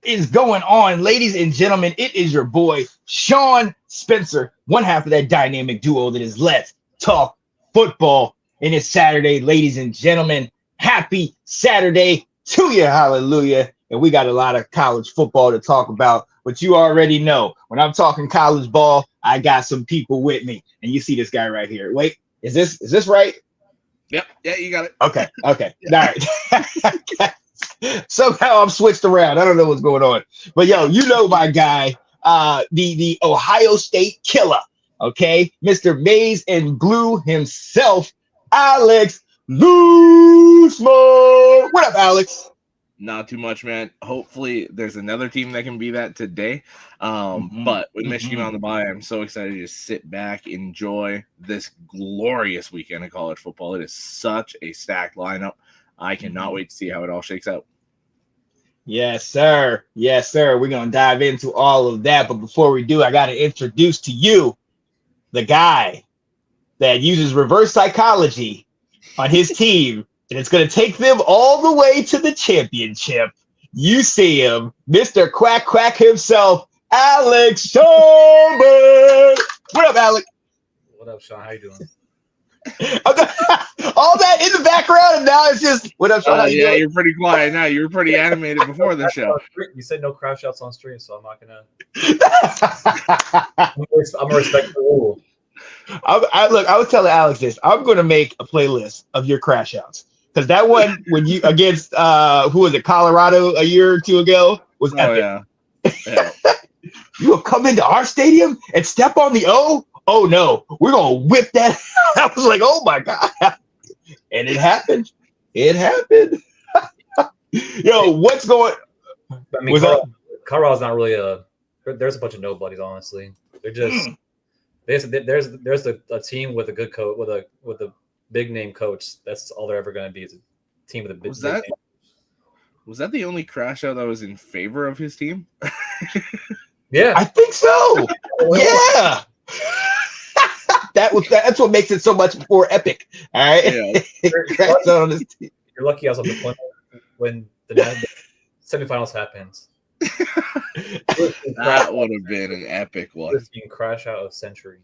is going on, ladies and gentlemen? It is your boy, Sean Spencer, one half of that dynamic duo that is Let's Talk Football. And it's Saturday, ladies and gentlemen. Happy Saturday to you, hallelujah. And we got a lot of college football to talk about, but you already know when I'm talking college ball, I got some people with me. And you see this guy right here. Wait, is this right? Yep. Yeah, you got it. Okay. All right. Somehow I'm switched around. I don't know what's going on. But yo, you know my guy, the Ohio State killer. Okay, Mr. Maize and Blue himself, Alex Loosmo. What up, Alex? Not too much, man. Hopefully there's another team that can be that today. But with Michigan on the bye, I'm so excited to just sit back, enjoy this glorious weekend of college football. It is such a stacked lineup. I cannot wait to see how it all shakes out. Yes, sir. Yes, sir. We're going to dive into all of that. But before we do, I got to introduce to you the guy that uses reverse psychology on his team, and it's going to take them all the way to the championship. You see him, Mr. Quack Quack himself, Alex Schomburg. What up, Alex? What up, Sean? How you doing? All that in the background, and now it's just what up, Sean? How you doing? You're pretty quiet now. You were pretty animated before the show. You said no crash outs on stream, so I'm not gonna. I'm gonna respect the rule. I was telling Alex this. I'm gonna make a playlist of your crash outs because that one when you against who was it, Colorado a year or two ago was epic. Yeah. You will come into our stadium and step on the O. Oh no, we're gonna whip that. I was like, oh my god, and it happened. It happened. Yo, what's going? I mean, Colorado's not really There's a bunch of nobodies, honestly. They're just there's a team with a good coach with a big name coach. That's all they're ever going to be is a team with a big. Was that the only crash out that was in favor of his team? Yeah, I think so. Yeah. That's what makes it so much more epic. All right. Yeah. You're lucky I was on the point when the semifinals happens. That would have been an epic one. This being crash out of century.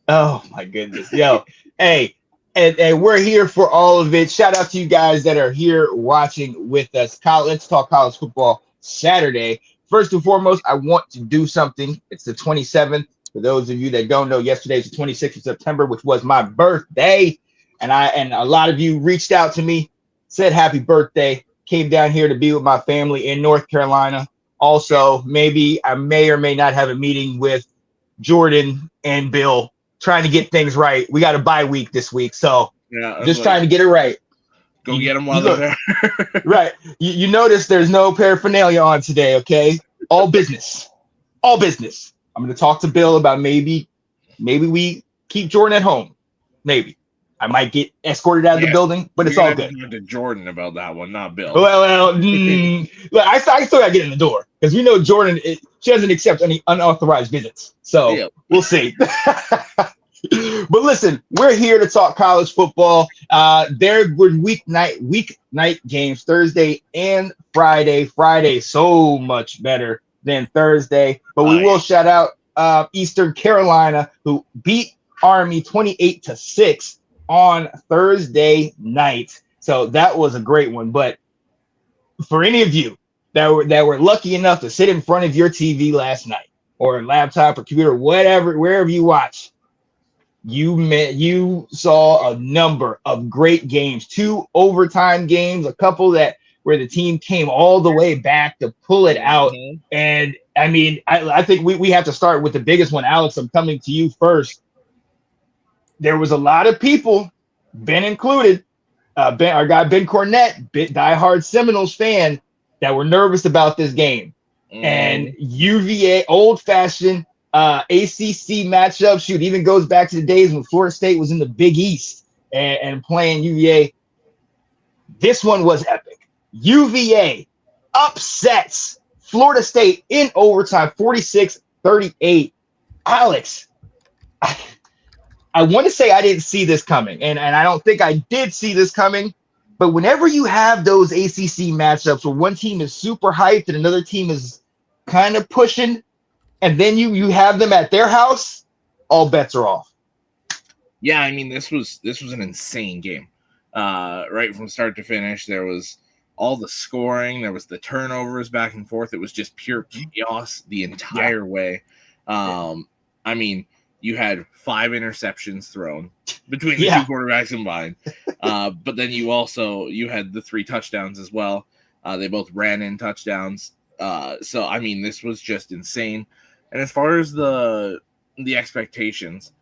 Oh my goodness. Yo, hey, and we're here for all of it. Shout out to you guys that are here watching with us. Let's talk college football Saturday. First and foremost, I want to do something. It's the 27th. For those of you that don't know, yesterday is the 26th of September, which was my birthday. And a lot of you reached out to me, said happy birthday, came down here to be with my family in North Carolina. Also, maybe I may or may not have a meeting with Jordan and Bill trying to get things right. We got a bye week this week, so just trying to get it right. Go get them while they're there. Right. You notice there's no paraphernalia on today, okay? All business. All business. I'm going to talk to Bill about maybe we keep Jordan at home. Maybe. I might get escorted out of the building, but it's all good. To Jordan about that one, not Bill. Well, look, I still got to get in the door because we know Jordan, she doesn't accept any unauthorized visits. So We'll see. But listen, we're here to talk college football. There were weeknight games Thursday and Friday. Friday so much better than Thursday, but we will shout out Eastern Carolina, who beat Army 28-6 on Thursday night. So that was a great one. But for any of you that were lucky enough to sit in front of your TV last night or laptop or computer, whatever, wherever you watch, you saw a number of great games, 2 overtime games, a couple where the team came all the way back to pull it out. And I mean, I think we have to start with the biggest one. Alex, I'm coming to you first. There was a lot of people, Ben included, our guy Ben Cornett, diehard Seminoles fan, that were nervous about this game. And UVA, old-fashioned ACC matchup, even goes back to the days when Florida State was in the Big East and playing UVA. This one was epic. UVA upsets Florida State in overtime, 46-38. Alex, I want to say I didn't see this coming, and I don't think I did see this coming, but whenever you have those ACC matchups where one team is super hyped and another team is kind of pushing, and then you have them at their house, all bets are off. Yeah, I mean, this was an insane game. Right from start to finish, there was all the scoring, there was the turnovers back and forth. It was just pure chaos the entire way. I mean, you had 5 interceptions thrown between the 2 quarterbacks combined. But then you had the 3 touchdowns as well. They both ran in touchdowns. So, I mean, this was just insane. And as far as the expectations,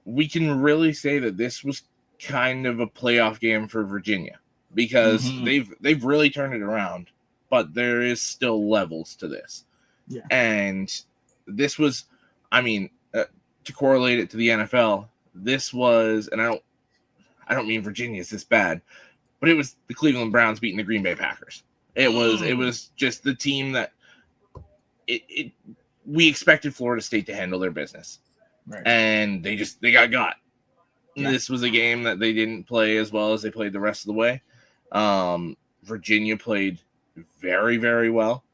we can really say that this was kind of a playoff game for Virginia because they've really turned it around, but there is still levels to this. Yeah. And this was, I mean, to correlate it to the NFL, this was, and I don't mean Virginia is this bad, but it was the Cleveland Browns beating the Green Bay Packers. It was just the team that we expected Florida State to handle their business. Right. And they got. Yeah. This was a game that they didn't play as well as they played the rest of the way. Virginia played very, very well,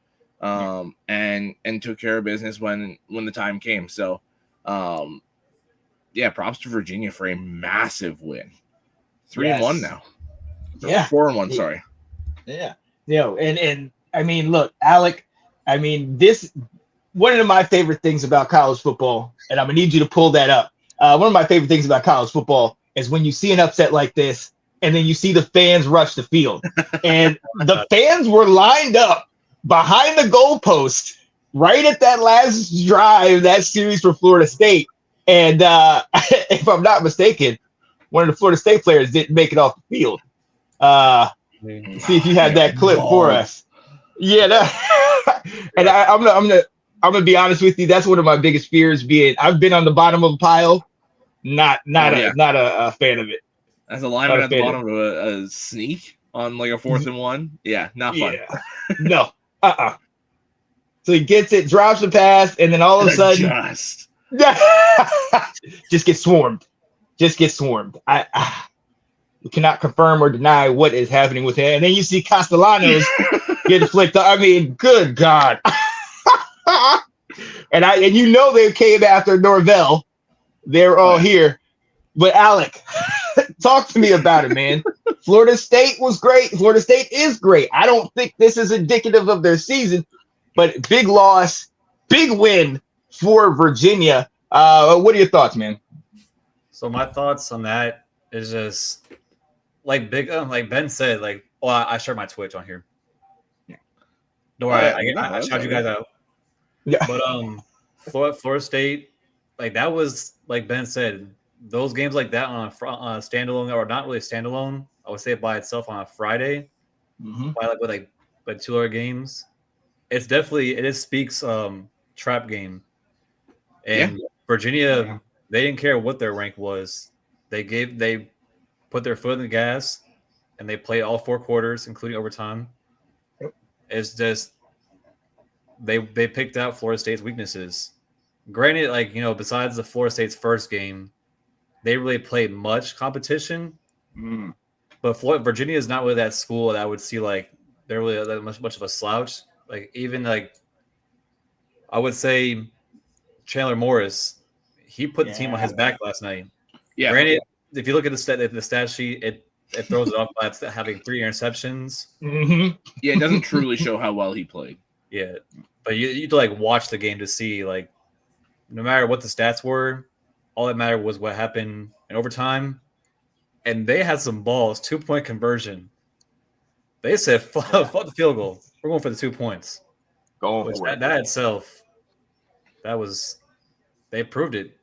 and took care of business when the time came. So, props to Virginia for a massive win. 3-1 now. Yeah, 4-1. Sorry. Yeah, and I mean, look, Alec. I mean, this one of my favorite things about college football, and I'm gonna need you to pull that up. One of my favorite things about college football is when you see an upset like this, and then you see the fans rush the field, and the fans were lined up behind the goalpost right at that last drive, that series for Florida State. And if I'm not mistaken, one of the Florida State players didn't make it off the field. See if you had that clip for us. Yeah, and I'm gonna be honest with you. That's one of my biggest fears. I've been on the bottom of a pile, not a fan of it. As a lineman at the bottom of a sneak on like a 4th and 1, not fun. Yeah. No, So he gets it, drops the pass, and then all of a sudden, just gets swarmed. We cannot confirm or deny what is happening with him. And then you see Castellanos get flicked up. I mean, good God. and they came after Norvell. They're all here. But Alec, talk to me about it, man. Florida State was great. Florida State is great. I don't think this is indicative of their season, but big loss, big win for Virginia. What are your thoughts, man? So my thoughts on that is just like Ben said, I shared my Twitch on here. Don't worry, I shouted you guys out. Yeah. But Florida State, that was like Ben said, those games like that on a standalone, or not really standalone, I would say by itself on a Friday, with 2 other games, it speaks trap game. And Virginia, they didn't care what their rank was. They put their foot in the gas, and they played all 4 quarters, including overtime. It's just they picked out Florida State's weaknesses. Granted, besides the Florida State's first game, they really played much competition. But Virginia is not really that school that I would see they're really that much of a slouch. I would say Chandler Morris, he put the team on his back last night. Yeah. Granted, if you look at the stat sheet, it throws it off by having 3 interceptions. Yeah, it doesn't truly show how well he played. Yeah, but you have to watch the game to see no matter what the stats were, all that mattered was what happened in overtime. And they had some balls, 2-point conversion. They said, fuck the field goal. We're going for the 2 points. That itself, they proved it.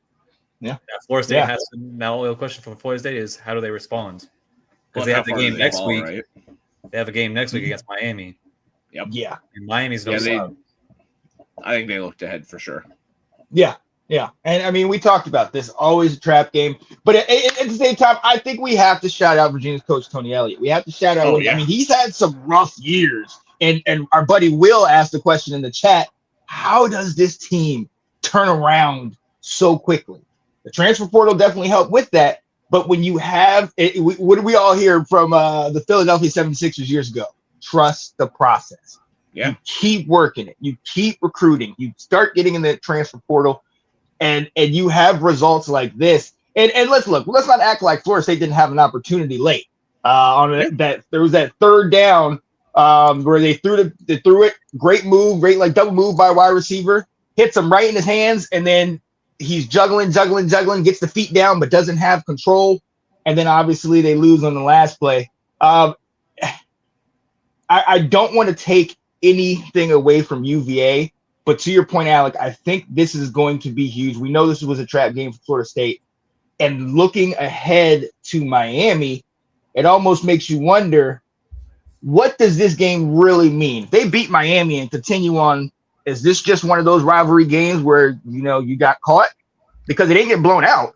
Yeah. Florida State has to, now the question for Florida State is how do they respond? Because they have the game next week. Right? They have a game next week against Miami. Yep. Yeah. And Miami's no slouch. I think they looked ahead for sure. Yeah. Yeah. And I mean, we talked about this, always a trap game. But at the same time, I think we have to shout out Virginia's coach, Tony Elliott. We have to shout out. I mean, he's had some rough years. And our buddy Will asked the question in the chat, how does this team turn around so quickly? The transfer portal definitely helped with that. But when you have what did we all hear from the Philadelphia 76ers years ago? Trust the process. You keep working it. You keep recruiting. You start getting in the transfer portal, and you have results like this. And let's not act like Florida State didn't have an opportunity late. That there was that third down where they threw it. Great move, great like double move by a wide receiver. Hits him right in his hands, and then he's juggling, gets the feet down, but doesn't have control. And then obviously they lose on the last play. I don't want to take anything away from UVA, but to your point, Alec, I think this is going to be huge. We know this was a trap game for Florida State. And looking ahead to Miami, it almost makes you wonder, what does this game really mean? If they beat Miami and continue on, is this just one of those rivalry games where, you got caught? Because it ain't get blown out.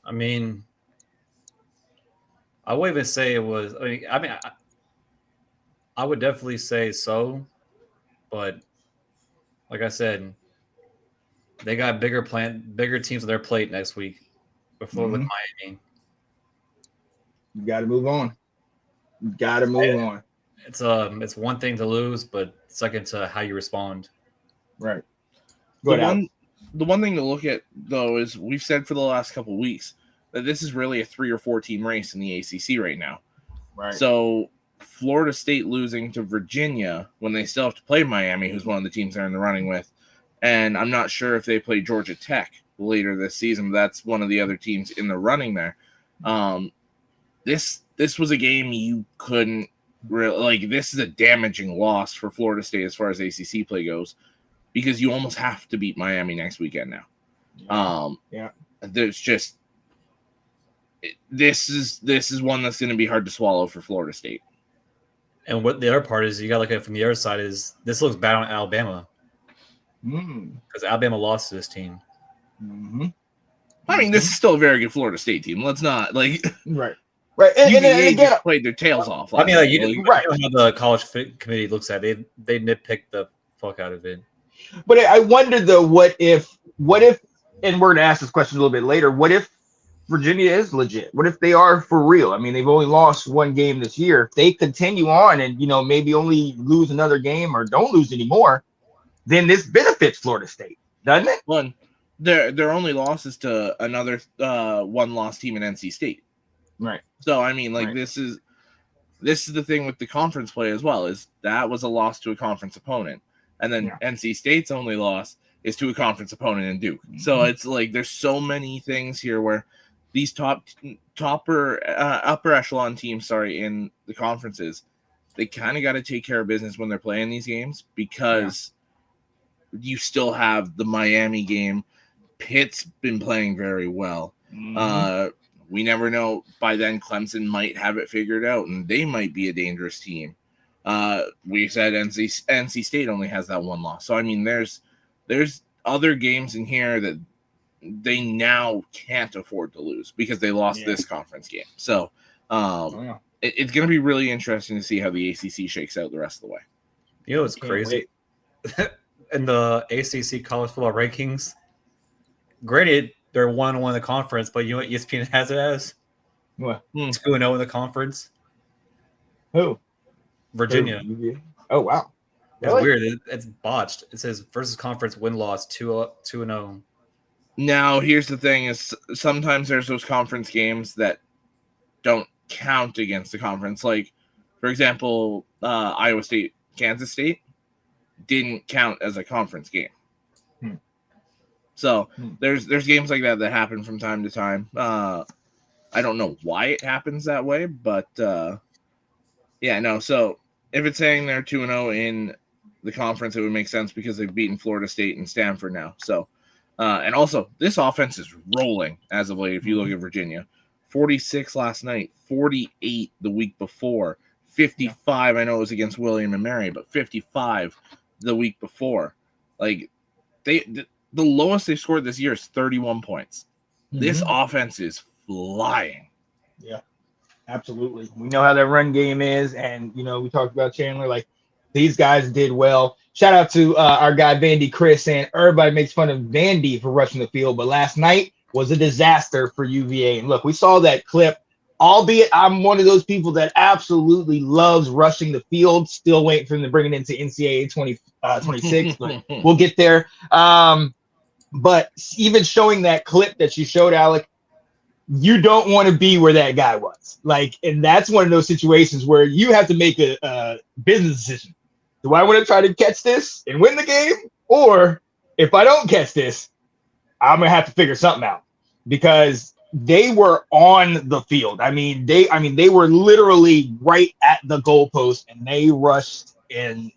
I mean, I wouldn't even say it was. I would definitely say so, but like I said, they got bigger teams on their plate next week before with Miami. You got to move on. It's one thing to lose, but second to how you respond. Right. The one thing to look at, though, is we've said for the last couple of weeks that this is really a 3 or 4 team race in the ACC right now. Right. So Florida State losing to Virginia when they still have to play Miami, who's one of the teams they're in the running with, and I'm not sure if they play Georgia Tech later this season, but that's one of the other teams in the running there. This was a game you couldn't really, this is a damaging loss for Florida State as far as ACC play goes, because you almost have to beat Miami next weekend now. There's just this is one that's going to be hard to swallow for Florida State. And what the other part is, you got to look at it from the other side, is this looks bad on Alabama. Because Alabama lost to this team. I mean, this is still a very good Florida State team. Let's not right. And again, played their tails off. I mean, you know how the college committee looks at it. They nitpick the fuck out of it. But I wonder though, what if, and we're gonna ask this question a little bit later. What if Virginia is legit? What if they are for real? I mean, they've only lost one game this year. If they continue on and maybe only lose another game or don't lose anymore, then this benefits Florida State, doesn't it? One, their only loss is to another one-loss team in NC State. Right. So I mean, this is the thing with the conference play as well, is that was a loss to a conference opponent, and then NC State's only loss is to a conference opponent in Duke. So it's there's so many things here where these upper echelon teams, in the conferences, they kind of got to take care of business when they're playing these games, because you still have the Miami game. Pitt's been playing very well. We never know. By then, Clemson might have it figured out, and they might be a dangerous team. We said NC State only has that one loss. So, I mean, there's other games in here that they now can't afford to lose because they lost this conference game. So, it's going to be really interesting to see how the ACC shakes out the rest of the way. You know what's crazy? In the ACC college football rankings, granted, they're 1-1 in the conference, but you know what ESPN has it as? What? 2-0 in the conference. Who? Virginia. Oh, wow. It's weird. It's botched. It says versus conference win-loss 2-0. Now, here's the thing, is sometimes there's those conference games that don't count against the conference. Like, for example, Iowa State, Kansas State didn't count as a conference game. So there's games like that happen from time to time. I don't know why it happens that way, but so if it's saying they're 2-0 in the conference, it would make sense because they've beaten Florida State and Stanford now. So and also this offense is rolling as of late. If you look at Virginia, 46 last night, 48 the week before, 55. I know it was against William and Mary, but 55 the week before. The lowest they scored this year is 31 points. This offense is flying. Yeah, absolutely. We know how that run game is, and we talked about Chandler. These guys did well. Shout out to our guy Vandy Chris, saying everybody makes fun of Vandy for rushing the field, but last night was a disaster for UVA. And look, we saw that clip albeit I'm one of those people that absolutely loves rushing the field. Still waiting for them to bring it into NCAA 26, but we'll get there. But even showing that clip that you showed, Alec, you don't want to be where that guy was. Like, and that's one of those situations where you have to make a business decision. Do I want to try to catch this and win the game? Or if I don't catch this, I'm going to have to figure something out, because they were on the field. I mean, they were literally right at the goalpost, and they rushed and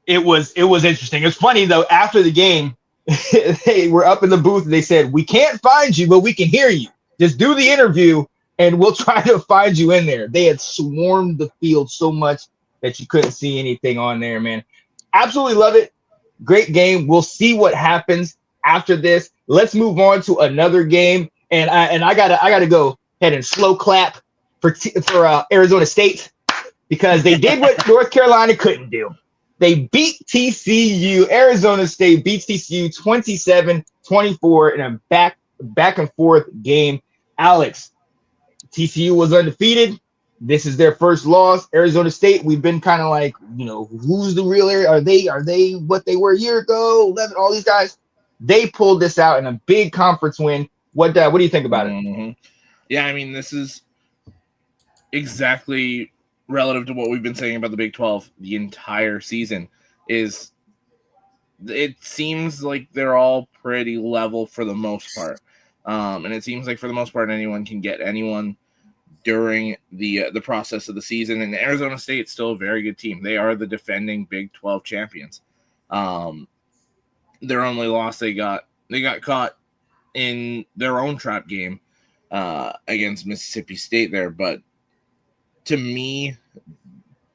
it was interesting. It's funny though, after the game, they were up in the booth and they said, "We can't find you, but we can hear you. Just do the interview and we'll try to find you in there." They had swarmed the field so much that you couldn't see anything on there, man. Absolutely love it. Great game. We'll see what happens after this. Let's move on to another game. And I gotta go ahead and slow clap for Arizona State, because they did what North Carolina couldn't do. They beat TCU. Arizona State beats TCU 27-24 in a back and forth game. Alex, TCU was undefeated. This is their first loss. Arizona State, we've been kind of like, who's the real area? Are they what they were a year ago? 11, all these guys. They pulled this out in a big conference win. What do you think about it? Yeah, I mean, this is exactly relative to what we've been saying about the Big 12 the entire season. Is it seems like they're all pretty level for the most part, and it seems like for the most part anyone can get anyone during the process of the season. And Arizona State's still a very good team. They are the defending Big 12 champions. Their only loss, they got caught in their own trap game against Mississippi State there. But to me,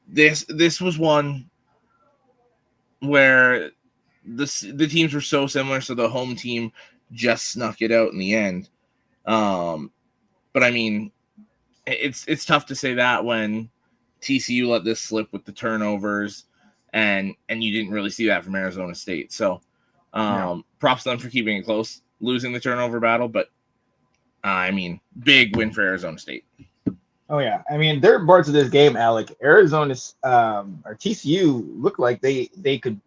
this was one where the teams were so similar, so the home team just snuck it out in the end. But I mean, it's tough to say that when TCU let this slip with the turnovers, and you didn't really see that from Arizona State. So props to them for keeping it close, losing the turnover battle. But I mean, big win for Arizona State. Oh yeah, I mean, there are parts of this game, Alec. Arizona's or TCU looked like they could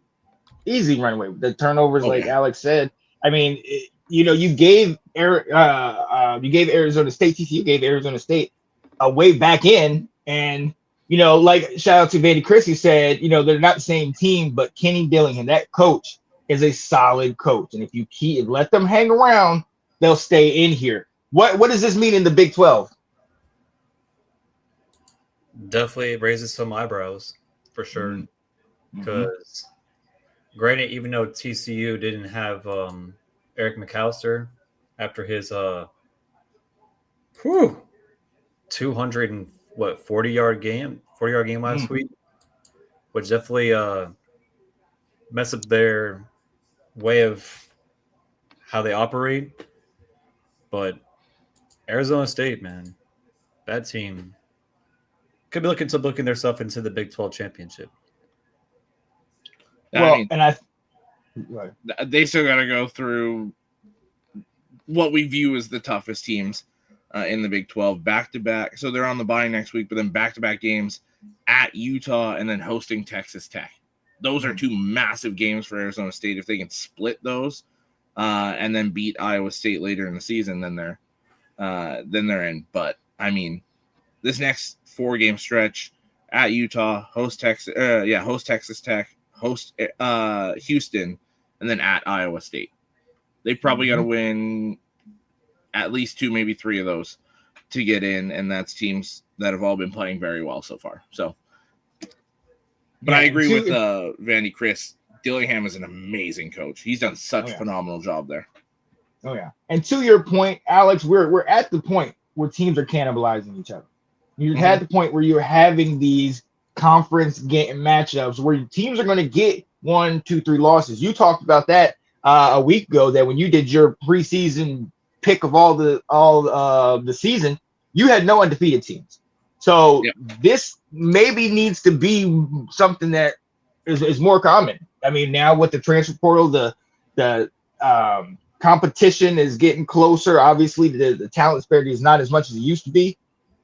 easily run away with the turnovers, like Alex said. I mean, you gave Arizona State, TCU gave Arizona State a way back in, and like shout out to Vandy Chris, who said, they're not the same team, but Kenny Dillingham, that coach, is a solid coach, and if you let them hang around, they'll stay in here. What does this mean in the Big 12? Definitely raises some eyebrows for sure. Because granted, even though TCU didn't have Eric McAllister after his 240-yard game last week, which definitely messed up their way of how they operate. But Arizona State, man, that team could be looking themselves into the Big 12 championship. Well, I mean, they still got to go through what we view as the toughest teams in the Big 12 back-to-back. So they're on the bye next week, but then back-to-back games at Utah and then hosting Texas Tech. Those are two massive games for Arizona State. If they can split those and then beat Iowa State later in the season, then they're in. But I mean, this next 4-game stretch at Utah, host Texas Tech, host Houston, and then at Iowa State. They probably got to win at least 2, maybe 3 of those to get in, and that's teams that have all been playing very well so far. So, but I agree with Vandy Chris. Dillingham is an amazing coach. He's done such a phenomenal job there. Oh yeah, and to your point, Alex, we're at the point where teams are cannibalizing each other. You've had the point where you're having these conference game matchups where teams are going to get 1, 2, 3 losses. You talked about that a week ago, that when you did your preseason pick of all the season, you had no undefeated teams. So this maybe needs to be something that is more common. I mean, now with the transfer portal, the competition is getting closer. Obviously, the talent disparity is not as much as it used to be.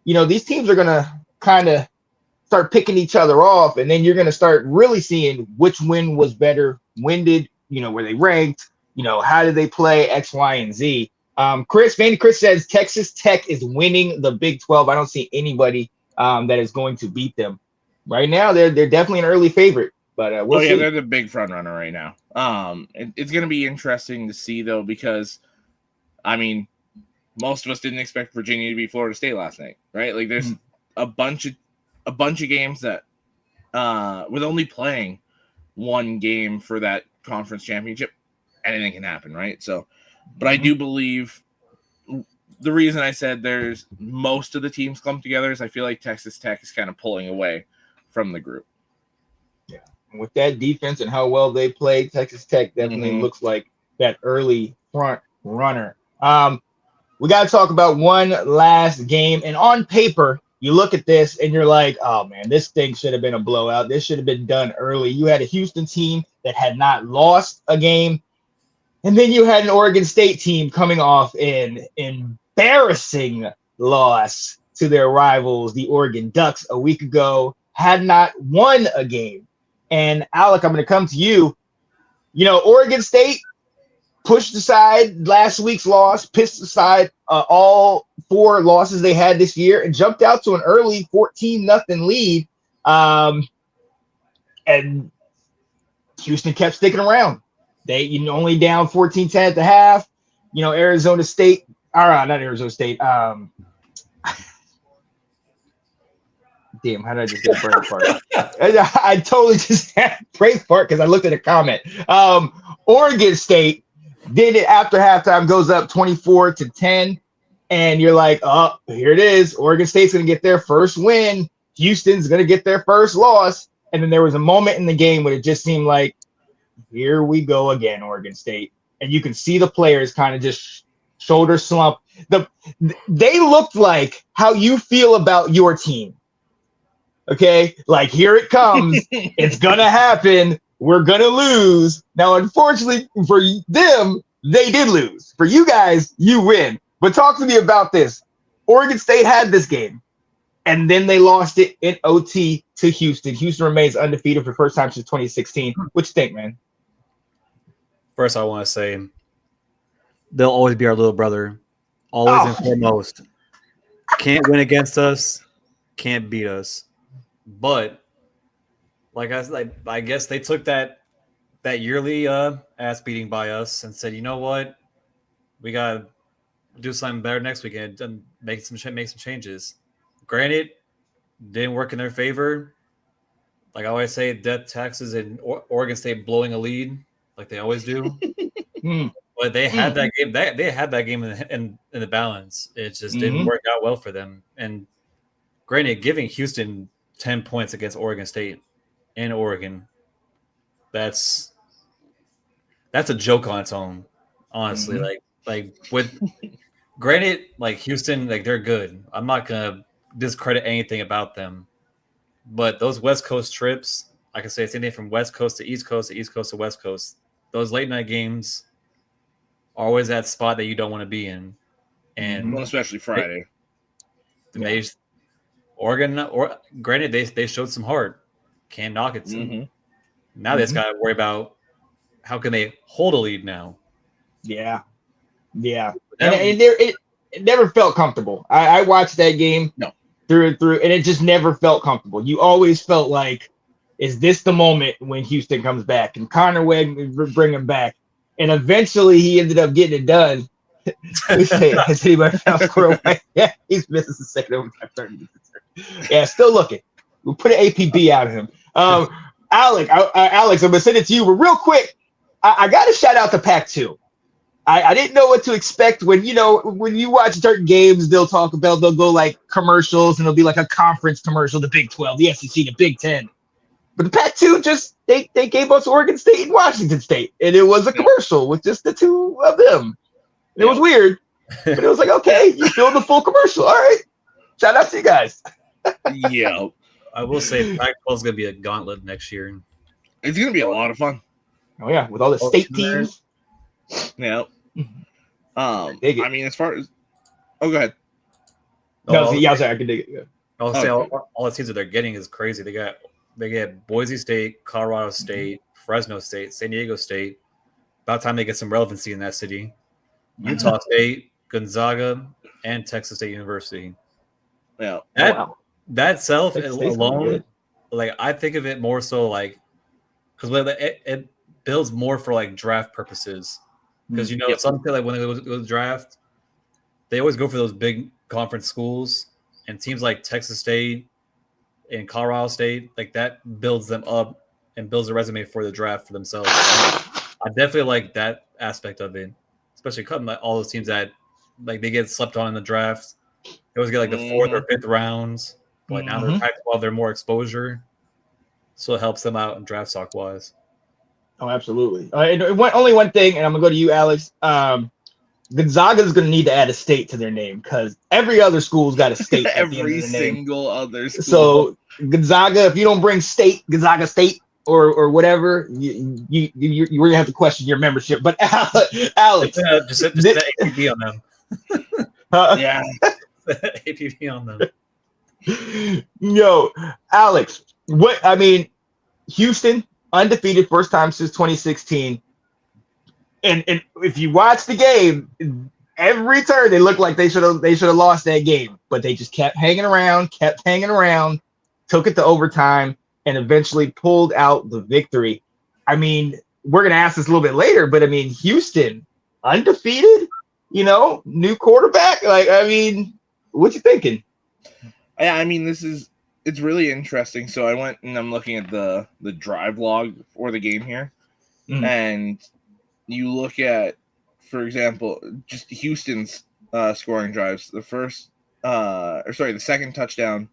These teams are going to kind of start picking each other off, and then you're going to start really seeing which win was better. When did, were they ranked? How did they play X, Y, and Z? Chris says Texas Tech is winning the Big 12. I don't see anybody that is going to beat them right now. They're definitely an early favorite, but we'll see. They're the big front runner right now. It's going to be interesting to see though, because I mean, most of us didn't expect Virginia to beat Florida State last night, right? Like there's a bunch of games that with only playing one game for that conference championship, anything can happen, right? So, but I do believe the reason I said there's most of the teams clumped together is I feel like Texas Tech is kind of pulling away from the group. Yeah, and with that defense and how well they played, Texas Tech definitely looks like that early front runner. We got to talk about one last game, and on paper, you look at this and you're like, oh man, this thing should have been a blowout. This should have been done early. You had a Houston team that had not lost a game. And then you had an Oregon State team coming off an embarrassing loss to their rivals, the Oregon Ducks, a week ago, had not won a game. And Alec, I'm going to come to you. Oregon State pushed aside last week's loss, pissed aside all 4 losses they had this year, and jumped out to an early 14-0 lead. And Houston kept sticking around. They only down 14-10 at the half. Arizona State, not Arizona State. Damn, how did I just get a brain fart? I totally just had a brain fart because I looked at a comment. Oregon State did it after halftime, goes up 24-10, and you're like, oh, here it is. Oregon State's going to get their first win. Houston's going to get their first loss. And then there was a moment in the game where it just seemed like, here we go again, Oregon State. And you can see the players kind of just shoulder slump. They looked like how you feel about your team. Okay? Like, here it comes. It's going to happen. We're going to lose. Now, unfortunately for them, they did lose. For you guys, you win. But talk to me about this. Oregon State had this game, and then they lost it in OT to Houston. Houston remains undefeated for the first time since 2016. What you think, man? First, I want to say they'll always be our little brother. Always and foremost. Can't win against us. Can't beat us. But I guess they took that yearly ass beating by us and said, you know what, we gotta do something better next weekend and make some changes. Granted, didn't work in their favor. Like I always say, death taxes and Oregon State blowing a lead, like they always do. But they had that game. They had that game in the balance. It just didn't work out well for them. And granted, giving Houston 10 points against Oregon State in Oregon, that's a joke on its own, honestly. Like with granted, like Houston, like they're good. I'm not gonna discredit anything about them, but those West Coast trips, I can say it's anything from West Coast to East Coast to West Coast. Those late night games are always that spot that you don't want to be in, and especially Friday. Oregon, or granted, they showed some heart. Can't knock it. Now they just got to worry about how can they hold a lead now. Yeah. And it never felt comfortable. I watched that game through and through, and it just never felt comfortable. You always felt like, is this the moment when Houston comes back? And Connor Wegg bring him back. And eventually he ended up getting it done. Has anybody found Squirrel White? Yeah, he's missing the second overtime 30 minutes. Yeah, still looking. We'll put an APB out of him. Alex, I'm gonna send it to you, but real quick, I got to shout out to Pac-2. I didn't know what to expect when you watch certain games, they'll go like commercials and it'll be like a conference commercial, the Big 12, the SEC, the Big 10. But the Pac-2 just they gave us Oregon State and Washington State, and it was a commercial with just the two of them. It was weird, but it was like, okay, you filmed the full commercial. All right, shout out to you guys. Yeah, I will say Pac-12 is going to be a gauntlet next year. It's going to be a lot of fun. Oh yeah, with all the state teams. Yeah, I mean, as far as go ahead. No, I can dig it. Yeah. I'll say all the teams that they're getting is crazy. They get Boise State, Colorado State, Fresno State, San Diego State. About time they get some relevancy in that city. Utah State, Gonzaga, and Texas State University. Yeah, that self alone, like I think of it more so like because it builds more for like draft purposes. Because some feel like when they go to the draft, they always go for those big conference schools, and teams like Texas State and Colorado State, like that builds them up and builds a resume for the draft for themselves. I definitely like that aspect of it, especially cutting like all those teams that like they get slept on in the drafts. They always get like the 4th or 5th rounds, but now they're Pac-12, they're more exposure, so it helps them out in draft stock wise. Oh, absolutely. Only one thing, and I'm gonna go to you, Alex. Gonzaga is going to need to add a state to their name because every other school's got a state. Every single other school. So Gonzaga, if you don't bring Gonzaga State or whatever, you're going to have to question your membership. But Alex, just APB on them. Yeah, APB on them. Yo, Alex, Houston undefeated, first time since 2016. And if you watch the game, every turn they looked like they should have lost that game, but they just kept hanging around, took it to overtime, and eventually pulled out the victory. I mean, we're gonna ask this a little bit later, but I mean, Houston undefeated, new quarterback. Like, I mean, what you thinking? Yeah, I mean, it's really interesting. So I went and I'm looking at the drive log for the game here, and you look at, for example, just Houston's scoring drives. The second touchdown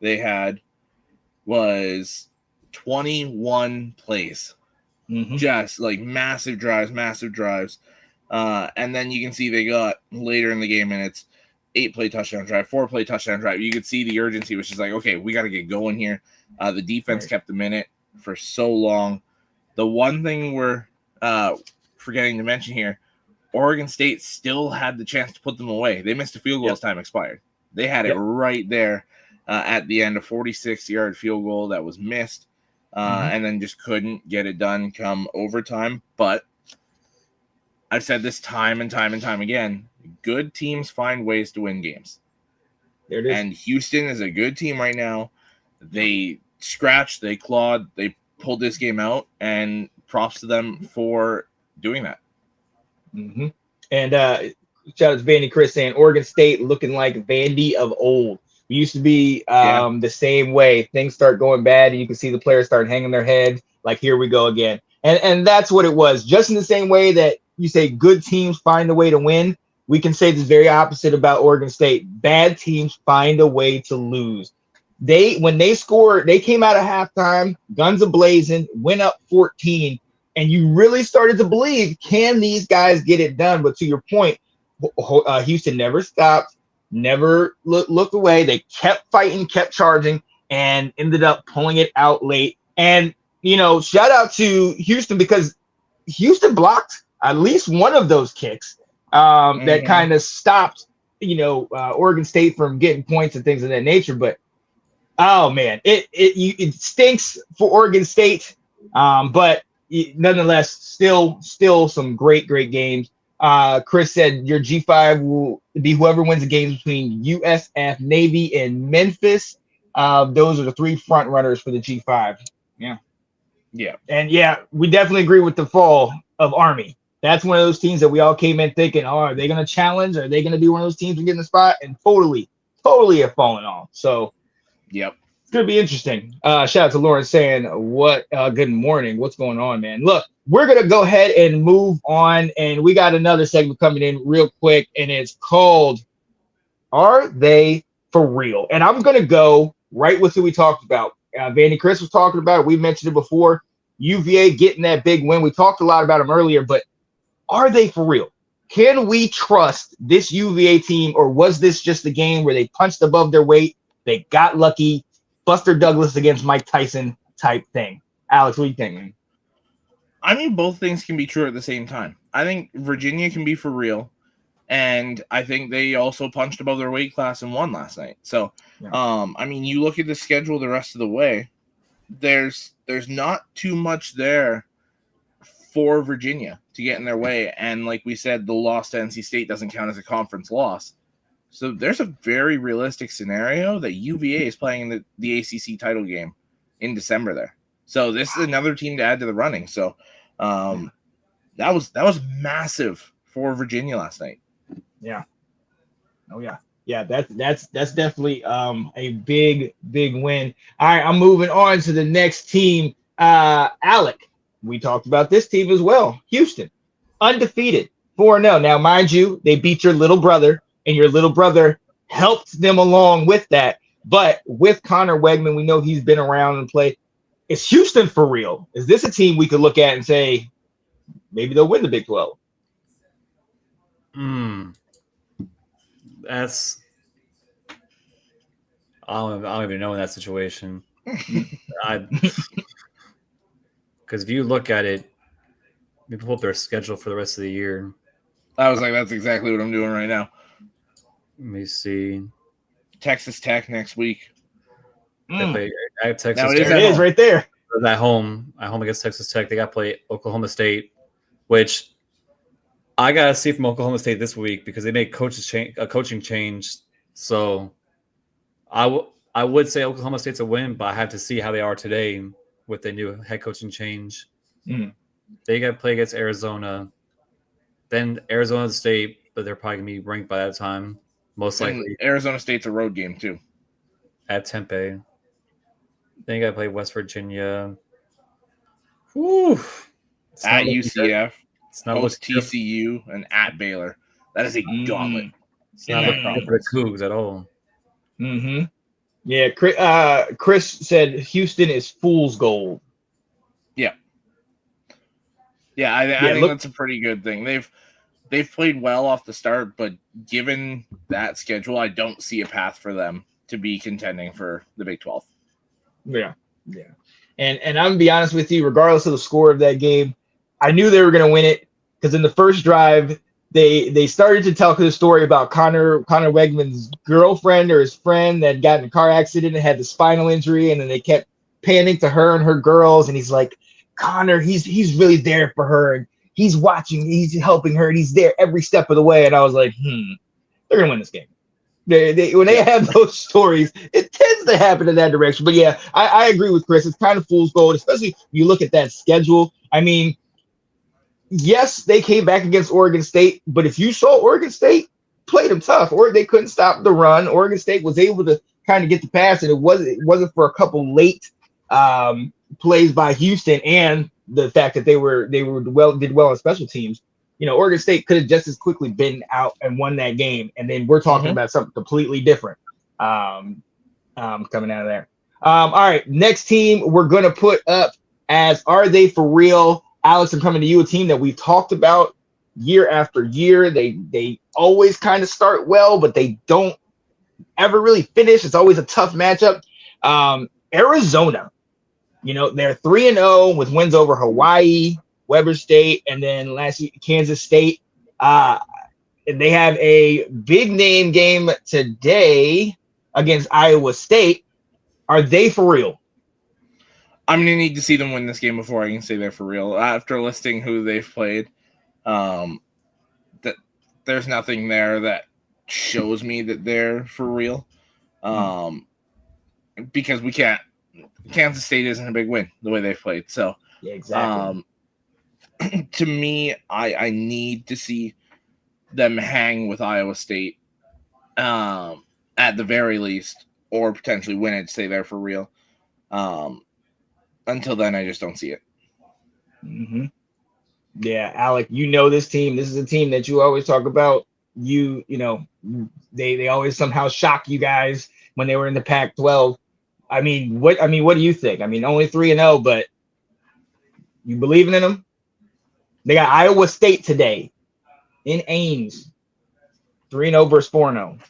they had was 21 plays. Just like massive drives. And then you can see they got later in the game, and it's 8-play touchdown drive, 4-play touchdown drive. You could see the urgency, which is like, okay, we got to get going here. The defense kept them in it for so long. The one thing we're forgetting to mention here, Oregon State still had the chance to put them away. They missed a field goal as time expired. They had it right there at the end, a 46-yard field goal that was missed, and then just couldn't get it done come overtime. But I've said this time and time again, good teams find ways to win games. There it is. And Houston is a good team right now. They scratched, they clawed, they pulled this game out, and props to them for doing that. And shout out to Vandy Chris saying Oregon State looking like Vandy of old. We used to be the same way. Things start going bad, and you can see the players start hanging their head like, here we go again. And that's what it was. Just in the same way that you say good teams find a way to win, we can say this very opposite about Oregon State. Bad teams find a way to lose. When they scored, they came out of halftime, guns a-blazing, went up 14, and you really started to believe, can these guys get it done? But to your point, Houston never stopped, never looked away. They kept fighting, kept charging, and ended up pulling it out late. And, shout out to Houston because Houston blocked at least one of those kicks that kind of stopped, Oregon State from getting points and things of that nature. But, oh, man, it stinks for Oregon State, but nonetheless, still some great games. Chris said your G5 will be whoever wins the games between USF, Navy, and Memphis. Those are the 3 front runners for the G5. Yeah. And we definitely agree with the fall of Army. That's one of those teams that we all came in thinking, are they going to challenge? Are they going to be one of those teams to get in the spot? And totally have fallen off. So, yep. It's going to be interesting. Shout out to Lauren saying, good morning. What's going on, man? Look, we're going to go ahead and move on. And we got another segment coming in real quick. And it's called, Are They For Real? And I'm going to go right with who we talked about. Vandy Chris was talking about it. We mentioned it before. UVA getting that big win. We talked a lot about them earlier, but are they for real? Can we trust this UVA team, or was this just a game where they punched above their weight? They got lucky. Buster Douglas against Mike Tyson type thing. Alex, what do you think, man? I mean, both things can be true at the same time. I think Virginia can be for real, and I think they also punched above their weight class and won last night. So, I mean, you look at the schedule the rest of the way. There's not too much there for Virginia to get in their way, and like we said, the loss to NC State doesn't count as a conference loss. So there's a very realistic scenario that UVA is playing in the ACC title game in December there. So this is another team to add to the running. So that was massive for Virginia last night. Yeah. Oh yeah. Yeah, that's definitely a big win. All right, I'm moving on to the next team. Alec, we talked about this team as well. Houston, undefeated, 4-0. Now, mind you, they beat your little brother, and your little brother helped them along with that. But with Connor Wegman, we know he's been around and played. Is Houston for real? Is this a team we could look at and say maybe they'll win the Big 12? That's I don't even know in that situation. Because if you look at it, maybe pull up their schedule for the rest of the year. I was like, that's exactly what I'm doing right now. Let me see. Texas Tech next week. They play at Texas. Now it is right there. At home against Texas Tech. They got to play Oklahoma State, which I got to see from Oklahoma State this week because they made a coaching change. So I would say Oklahoma State's a win, but I have to see how they are today with the new head coaching change. They got to play against Arizona, then Arizona State, but they're probably going to be ranked by that time, most likely. Arizona State's a road game, too. At Tempe. Then you got to play West Virginia. Whew. At UCF, it's not host TCU, and at Baylor. That is a gauntlet. It's not looking good for the Cougs at all. Yeah, Chris said Houston is fool's gold. Yeah, I think that's a pretty good thing. They've played well off the start, but given that schedule, I don't see a path for them to be contending for the Big 12. Yeah. And I'm gonna be honest with you, regardless of the score of that game, I knew they were gonna win it because in the first drive, they started to tell the story about Connor Wegman's girlfriend or his friend that got in a car accident and had the spinal injury, and then they kept panning to her and her girls, and he's like, Connor, he's really there for her, and he's watching, he's helping her, and he's there every step of the way. And I was like, they're gonna win this game. When they have those stories, it tends to happen in that direction. But yeah, I agree with Chris. It's kind of fool's gold, especially when you look at that schedule. I mean, yes, they came back against Oregon State, but if you saw Oregon State played them tough, or they couldn't stop the run. Oregon State was able to kind of get the pass, and it wasn't for a couple late plays by Houston and the fact that they did well on special temeams. You know, Oregon State could have just as quickly been out and won that game, and then we're talking about something completely different coming out of there. All right, next team we're gonna put up as Are They For Real? Alex, I'm coming to you, a team that we've talked about year after year. They always kind of start well, but they don't ever really finish. It's always a tough matchup. Arizona. You know, they're 3-0 with wins over Hawaii, Weber State, and then last year, Kansas State. And they have a big name game today against Iowa State. Are they for real? I'm going to need to see them win this game before I can say they're for real. After listing who they've played, that there's nothing there that shows me that they're for real. Because we can't. Kansas State isn't a big win the way they've played. So, yeah, exactly. To me, I need to see them hang with Iowa State at the very least, or potentially win it, say they're for real. Until then, I just don't see it. Yeah, Alec, you know this team. This is a team that you always talk about. You know, they always somehow shock you guys when they were in the Pac-12. I mean, what do you think? I mean, only 3-0, but you believing in them? They got Iowa State today in Ames, 3-0 versus 4-0.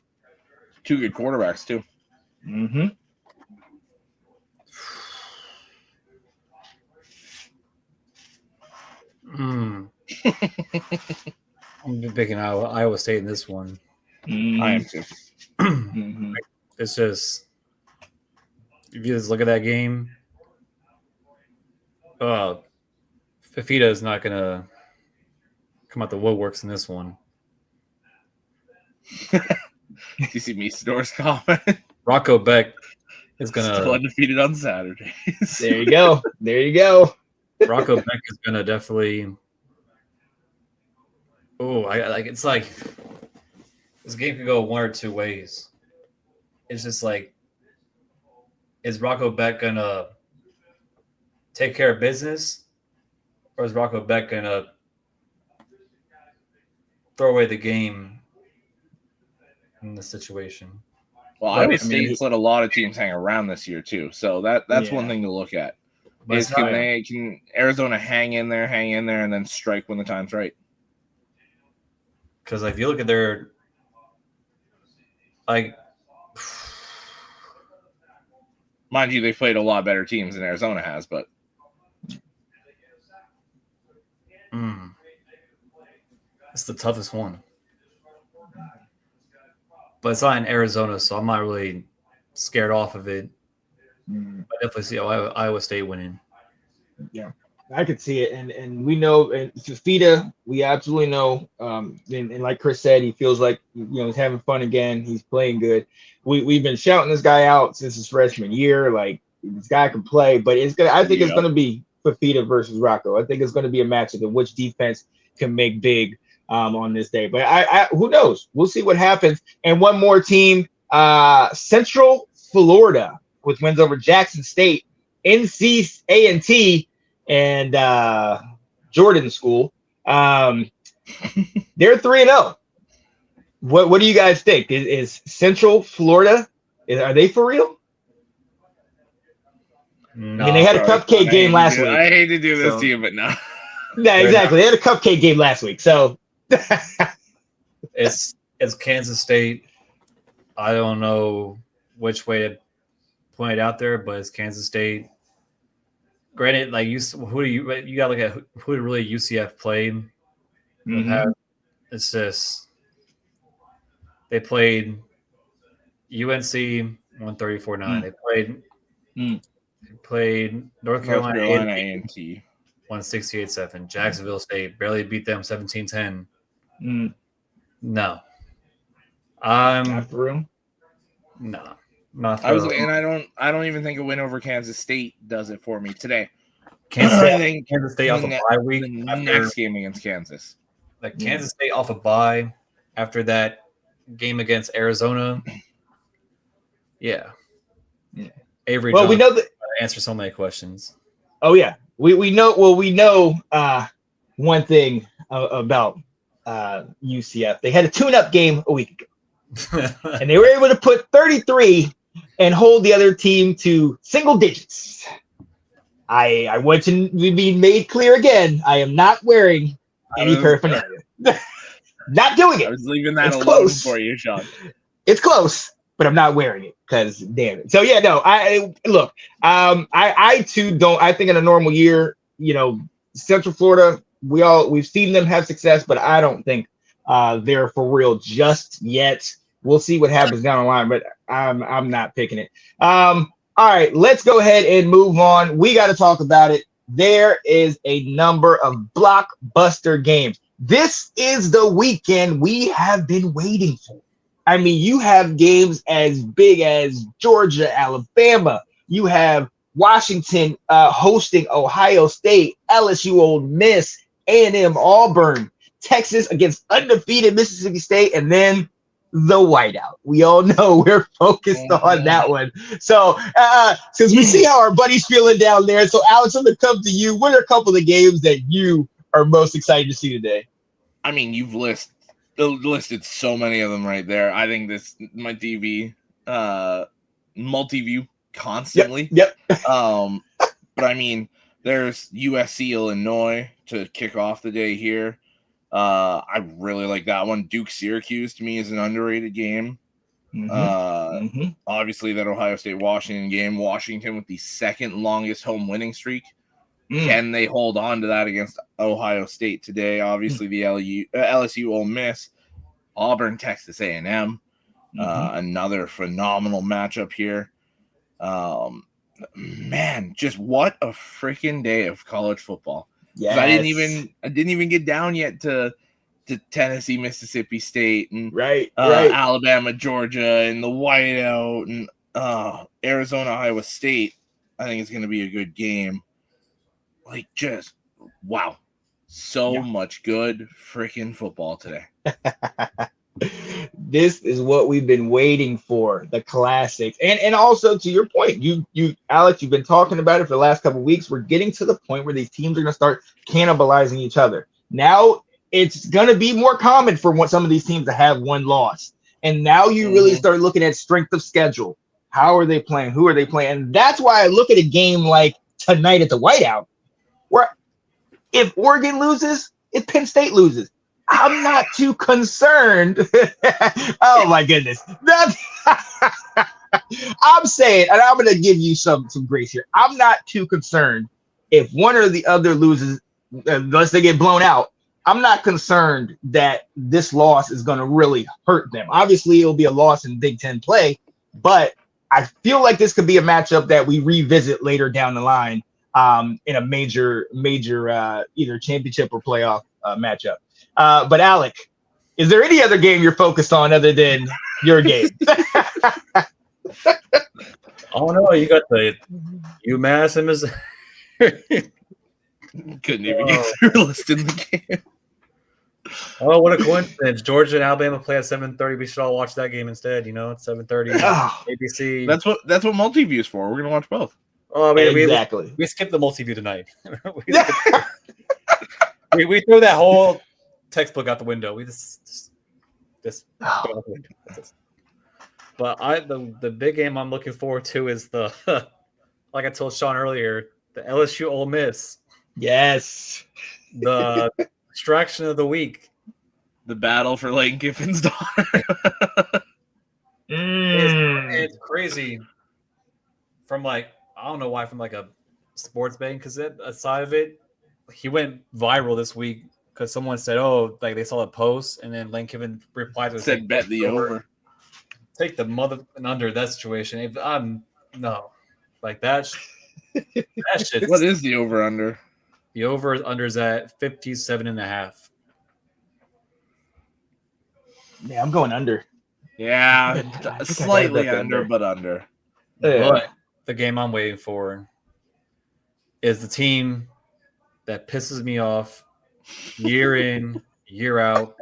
Two good quarterbacks too. I'm picking Iowa State in this one. I am too. It's just, if you just look at that game, Fafita is not going to come out the woodworks in this one. You see me Store's comment? Rocco Beck is going to... Still undefeated on Saturdays. There you go. There you go. Rocco Beck is going to definitely... it's like this game could go one or two ways. It's just like, is Rocco Beck going to take care of business, or is Rocco Beck going to throw away the game in this situation? Well, Iowa State's let a lot of teams hang around this year too, so that's one thing to look at. But can Arizona hang in there, and then strike when the time's right? Because if you look at their mind you, they've played a lot better teams than Arizona has, but it's the toughest one. But it's not in Arizona, so I'm not really scared off of it. I definitely see Iowa State winning. Yeah, I could see it, and we know, and Fafita, we absolutely know. And like Chris said, he feels like he's having fun again. He's playing good. We've been shouting this guy out since his freshman year. Like, this guy can play, but it's gonna be Fafita versus Rocco. I think it's gonna be a matchup of which defense can make big on this day. But I who knows? We'll see what happens. And one more team, Central Florida, with wins over Jackson State, NC A&T, and Jordan School. They're 3-0. What do you guys think? Is Central Florida, are they for real? No, I mean, they had a cupcake game last week. I hate to do this to you, but no. Yeah, exactly. They had a cupcake game last week, so it's Kansas State. I don't know which way to point it out there, but it's Kansas State. Granted, like you got to look at who really UCF played. It's just they played UNC 134-9. They played North Carolina A&T 168-7. Jacksonville State barely beat them 17-10. No. Not for real. No. Not for I don't even think a win over Kansas State does it for me today. Kansas State off a bye week. Next game against Kansas. Like Kansas State off a bye after that game against Arizona. Yeah. Avery. Well, we know that answer so many questions. Oh yeah, we know. Well, we know one thing about UCF. They had a tune-up game a week ago, and they were able to put 33 and hold the other team to single digits. I want to be made clear again. I am not wearing any paraphernalia. Not doing it. I was leaving that alone close for you, Sean. It's close, but I'm not wearing it because damn it. So yeah, no. I too don't. I think in a normal year, Central Florida, we've seen them have success, but I don't think they're for real just yet. We'll see what happens down the line, but I'm not picking it. All right, let's go ahead and move on. We got to talk about it. There is a number of blockbuster games. This is the weekend we have been waiting for. I mean, you have games as big as Georgia, Alabama. You have Washington hosting Ohio State, LSU, Ole Miss, A&M, Auburn, Texas against undefeated Mississippi State, and then the whiteout. We all know we're focused on that one. So since we see how our buddy's feeling down there, so Alex, I'm going to come to you. What are a couple of the games that you are most excited to see today? I mean, you've listed so many of them right there. I think this might be multi-view constantly. Yep. But I mean, there's USC Illinois to kick off the day here. I really like that one. Duke Syracuse to me is an underrated game. Obviously that Ohio State Washington game. Washington with the second longest home winning streak Can they hold on to that against Ohio State today? Obviously, the LSU Ole Miss, Auburn, Texas A&M, another phenomenal matchup here. Man, just what a freaking day of college football. Yes. I didn't even get down yet to Tennessee, Mississippi State, and right. Alabama, Georgia, and the whiteout, and Arizona, Iowa State. I think it's going to be a good game. Like, just wow, so much good freaking football today. This is what we've been waiting for, the classics. And also, to your point, you Alex, you've been talking about it for the last couple of weeks. We're getting to the point where these teams are going to start cannibalizing each other. Now it's going to be more common for some of these teams to have one loss. And now you really start looking at strength of schedule. How are they playing? Who are they playing? And that's why I look at a game like tonight at the whiteout, where if Oregon loses, if Penn State loses, I'm not too concerned. Oh my goodness. I'm saying, and I'm going to give you some grace here. I'm not too concerned if one or the other loses, unless they get blown out. I'm not concerned that this loss is going to really hurt them. Obviously, it'll be a loss in Big Ten play, but I feel like this could be a matchup that we revisit later down the line in a major either championship or playoff matchup. But Alec, is there any other game you're focused on other than your game? Oh no, you got the UMass and Missouri. Couldn't even get through listing the game. Oh, what a coincidence! Georgia and Alabama play at 7:30. We should all watch that game instead. You know, it's 7:30. ABC. That's what multi-view is for. We're gonna watch both. Oh, exactly. We skipped the multi-view tonight. we threw that whole textbook out the window. We just throw it out the window. But the big game I'm looking forward to is the like I told Sean earlier, the LSU Ole Miss. Yes. The distraction of the week. The battle for Lane Kiffin's daughter. It's crazy. From I don't know why, from a sports betting, because aside of it, he went viral this week because someone said, "Oh, like they saw a post," and then Lane Kiffin replied to said, "Bet the over." Take the mother and under that situation. If I'm no, like that shit. What is the over under? The over under is at 57.5. Yeah, I'm going under. Yeah, slightly under, but under. Yeah. But the game I'm waiting for is the team that pisses me off year in, year out.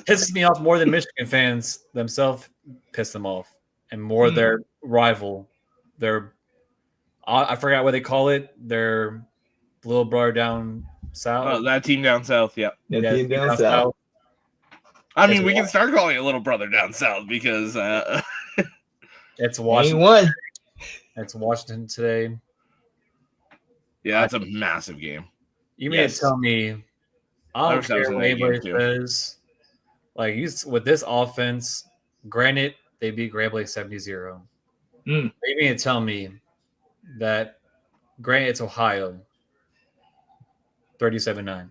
Pisses me off more than Michigan fans themselves piss them off, and more their rival. Their I forgot what they call it. Their little brother down south. Oh, that team down south, yeah. That team down south. I mean, we can start calling it little brother down south because it's Washington. One. It's Washington today. Yeah, that's a massive game. You mean to tell me? I don't care what anybody says. Like with this offense, granted they beat Grambling 70-0. You mean to tell me that, granted it's Ohio, 37-9.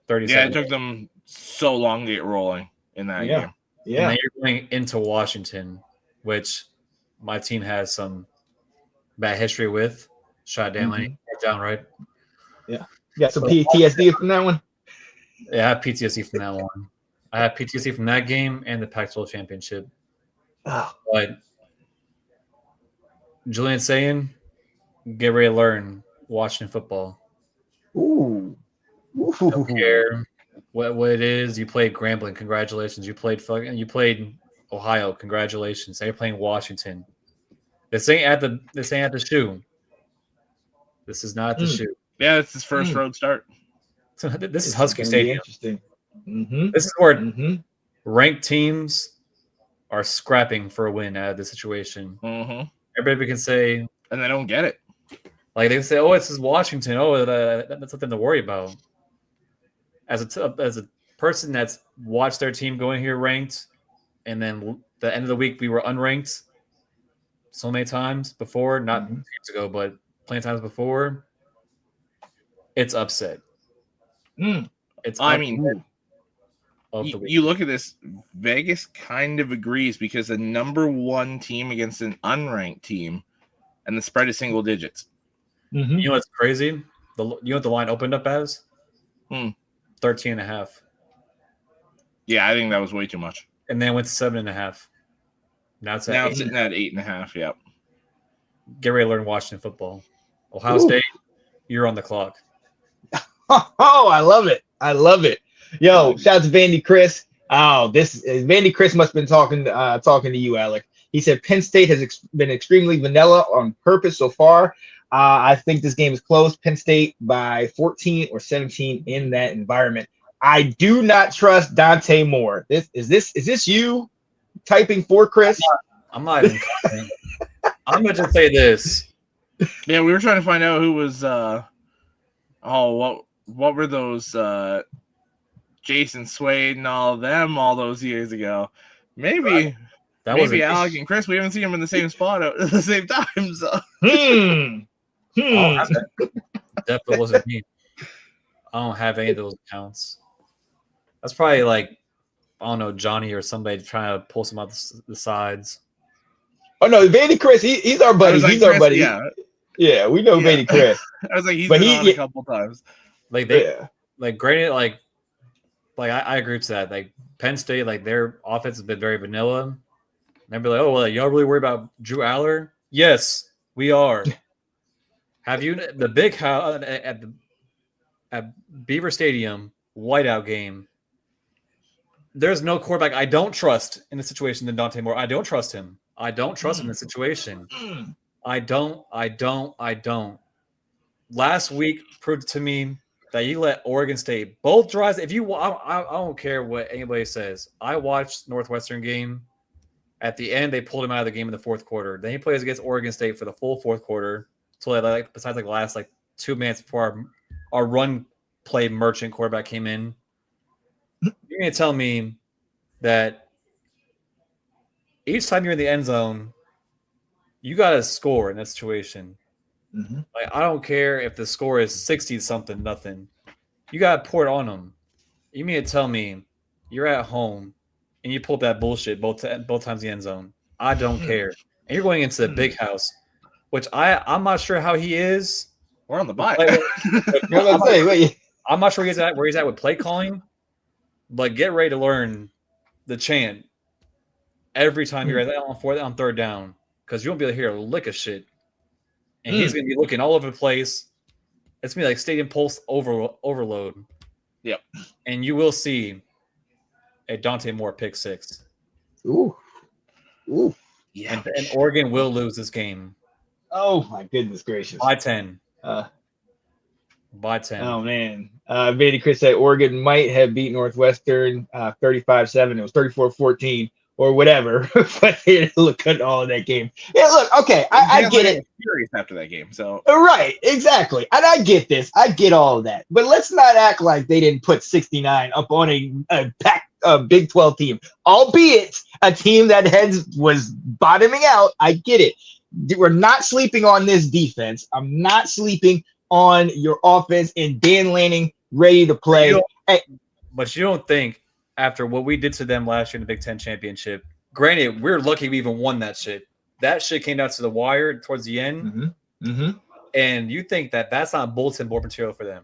37. Yeah, it took them so long to get rolling in that game. Yeah. And then you're going into Washington, which my team has some bad history with. Shot down, down right. Yeah. You got some PTSD from that one? Yeah, I have PTSD from that one. I have PTSD from that game and the Pac-12 championship. But Julian saying, get ready to learn Washington football. Ooh. I don't care what it is. You played Grambling, congratulations. You played Ohio, congratulations. Now you're playing Washington. This ain't at the shoe. This is not the shoe. Yeah, it's his first road start. So this is Husky Stadium. Interesting. This is where ranked teams are scrapping for a win out of this situation. Everybody can say, and they don't get it. Like they say, "Oh, this is Washington. Oh, that's something to worry about." As a person that's watched their team going here ranked, and then the end of the week we were unranked so many times before, not teams ago, but plenty of times before. It's upset. It's. I mean, you look at this. Vegas kind of agrees because the number one team against an unranked team, and the spread is single digits. Mm-hmm. You know what's crazy? You know what the line opened up as? 13.5. Yeah, I think that was way too much. And then went to 7.5. Now it's sitting at 8.5. Yep. Get ready to learn Washington football. Ohio State, you're on the clock. Oh, I love it. I love it. Yo, shout out to Vandy Chris. Oh, Vandy Chris must have been talking to you, Alec. He said Penn State has been extremely vanilla on purpose so far. I think this game is close. Penn State by 14 or 17 in that environment. I do not trust Dante Moore. Is this you typing for Chris? I'm not even confident. I'm gonna just say this. Yeah, we were trying to find out who was what were those Jason Swade and all of them all those years ago. Maybe Alec and Chris, we haven't seen them in the same spot at the same time. So definitely wasn't me. I don't have any of those accounts. That's probably like, I don't know, Johnny or somebody trying to pull some out the sides. Oh no, Vandy Chris, he's our buddy. He's our buddy. Yeah, we know Vandy Chris. I was like, he's been on a couple times. Like granted, like I agree to that. Like Penn State, like their offense has been very vanilla. And I'd be like, oh well, y'all really worry about Drew Aller? Yes, we are. Have you the big house at Beaver Stadium whiteout game? There's no quarterback I don't trust in the situation than Dante Moore. I don't trust him. I don't trust him in the situation. I don't. Last week proved to me that you let Oregon State both drives. If you, I don't care what anybody says. I watched Northwestern game. At the end, they pulled him out of the game in the fourth quarter. Then he plays against Oregon State for the full fourth quarter. So besides the last 2 minutes before our run play merchant quarterback came in. You're going to tell me that each time you're in the end zone, you got to score in that situation. Mm-hmm. I don't care if the score is 60-something, nothing. You got to pour it on them. You mean to tell me you're at home and you pulled that bullshit both times in the end zone? I don't care. And you're going into the big house, which I'm not sure how he is. We're on the bye. I'm not sure where he's at with play calling. But get ready to learn the chant every time you're on third down, because you won't be able to hear a lick of shit. And he's going to be looking all over the place. It's going to be like Stadium Pulse overload. Yep. And you will see a Dante Moore pick six. Ooh. Yeah. And Oregon will lose this game. Oh, my goodness gracious. By 10. By 10. Oh, man. Vandy Chris said Oregon might have beat Northwestern 35-7. It was 34-14 or whatever. But they didn't look good all of that game. Yeah, look, okay. I get it. Furious after that game. So right, exactly. And I get this. I get all of that. But let's not act like they didn't put 69 up on a packed Big 12 team, albeit a team that was bottoming out. I get it. We're not sleeping on this defense. I'm not sleeping on your offense and Dan Lanning ready to play. But you don't think after what we did to them last year in the Big Ten championship, granted, we're lucky we even won that shit. That shit came down to the wire towards the end. And you think that's not bulletin board material for them?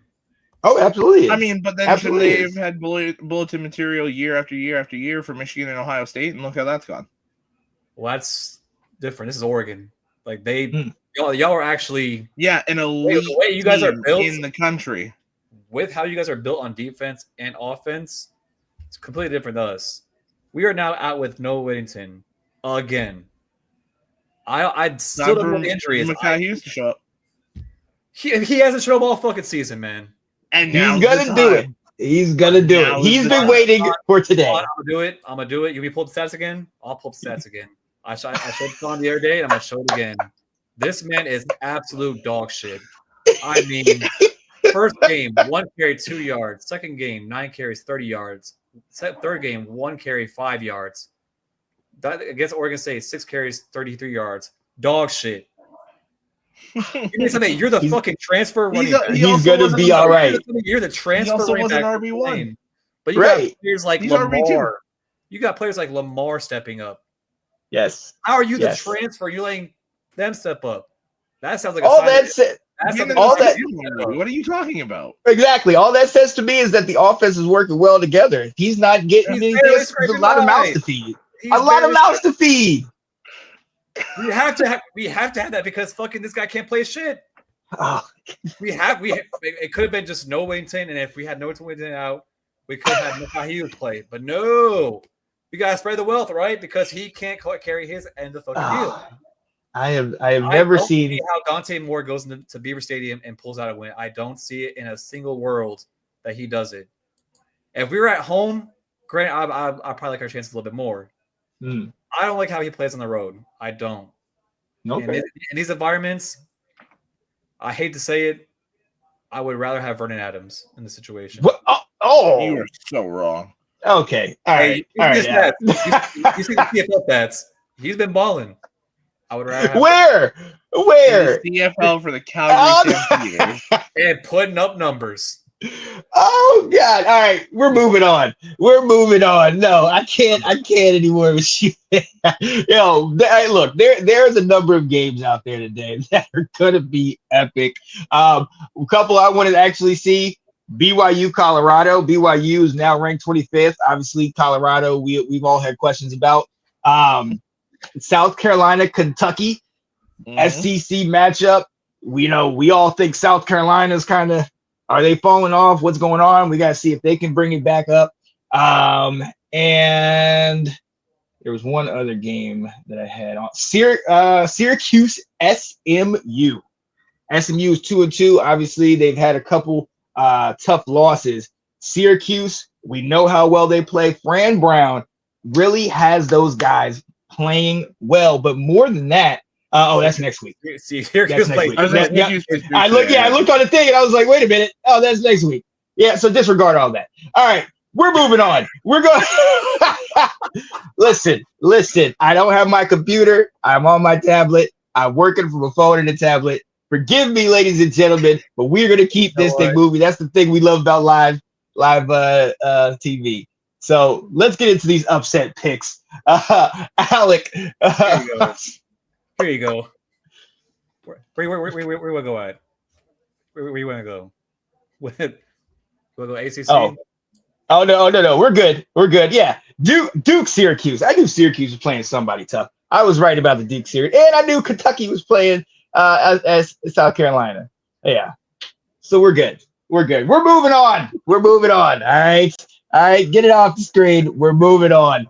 Oh, absolutely. I mean, but then they've had bulletin material year after year after year for Michigan and Ohio State, and look how that's gone. Well, that's different. This is Oregon. Like y'all are actually an elite the way you guys are built in the country. With how you guys are built on defense and offense, it's completely different than us. We are now out with Noah Whittington again. I still don't know what the injury is. He used to show up. He hasn't shown up all fucking season, man. And he's gonna do it. He's gonna do it. He's been waiting for today. I'm gonna do it. You pull up the stats again? I'll pull up the stats again. I showed it on the other day, and I'm gonna show it again. This man is absolute dog shit. I mean, first game, 1 carry, 2 yards. Second game, 9 carries, 30 yards. Third game, 1 carry, 5 yards. That against Oregon State, 6 carries, 33 yards. Dog shit. You mean something? You're the fucking transfer running back. He's gonna be all right. You're the transfer also running was an back. RB1. But you got players like He's Lamar. RB2. You got players like Lamar stepping up. Yes. How are you the transfer? You're letting them step up. That sounds like all that said. What are you talking about? Exactly. All that says to me is that the offense is working well together. He's not getting anything. There's a lot of mouths to feed. A lot of mouths to feed. We have to have that because fucking this guy can't play shit. Oh. It could have been just no Wellington, and if we had no Wellington out, we could have had how he would play. But no, we gotta spread the wealth, right? Because he can't carry his end of the fucking deal. I have never seen how Dante Moore goes into Beaver Stadium and pulls out a win. I don't see it in a single world that he does it. If we were at home, granted, I probably like our chances a little bit more. I don't like how he plays on the road. I don't. Okay. In these environments, I hate to say it, I would rather have Vernon Adams in the situation. What? Oh. You are so wrong. Okay. All right. You see the CFL stats. He's been balling. I would rather have Where? CFL for the Calgary Stampeders and putting up numbers. Oh God! All right, we're moving on. No, I can't anymore with you. Look, there's a number of games out there today that are gonna be epic. A couple I want to actually see. BYU, Colorado. BYU is now ranked 25th. Obviously, Colorado, we've all had questions about. South Carolina, Kentucky, SEC matchup. We all think South Carolina's kind of, are they falling off? What's going on? We got to see if they can bring it back up. And there was one other game that I had on Syracuse, SMU. SMU is 2-2. Obviously, they've had a couple tough losses. Syracuse, we know how well they play. Fran Brown really has those guys playing well, but more than that, that's next week. Syracuse next week. I looked on the thing and I was like, wait a minute. Oh, that's next week. Yeah, so disregard all that. All right, we're moving on. We're going. Listen. I don't have my computer. I'm on my tablet. I'm working from a phone and a tablet. Forgive me, ladies and gentlemen, but we're gonna keep this thing moving. That's the thing we love about live TV. So let's get into these upset picks. Alec. Here you go. Where you want to go at? Where you want to go? We'll go ACC? Oh no. We're good. Yeah. Duke Syracuse. I knew Syracuse was playing somebody tough. I was right about the Duke series. And I knew Kentucky was playing as South Carolina. Yeah. So we're good. We're moving on. All right, get it off the screen. We're moving on.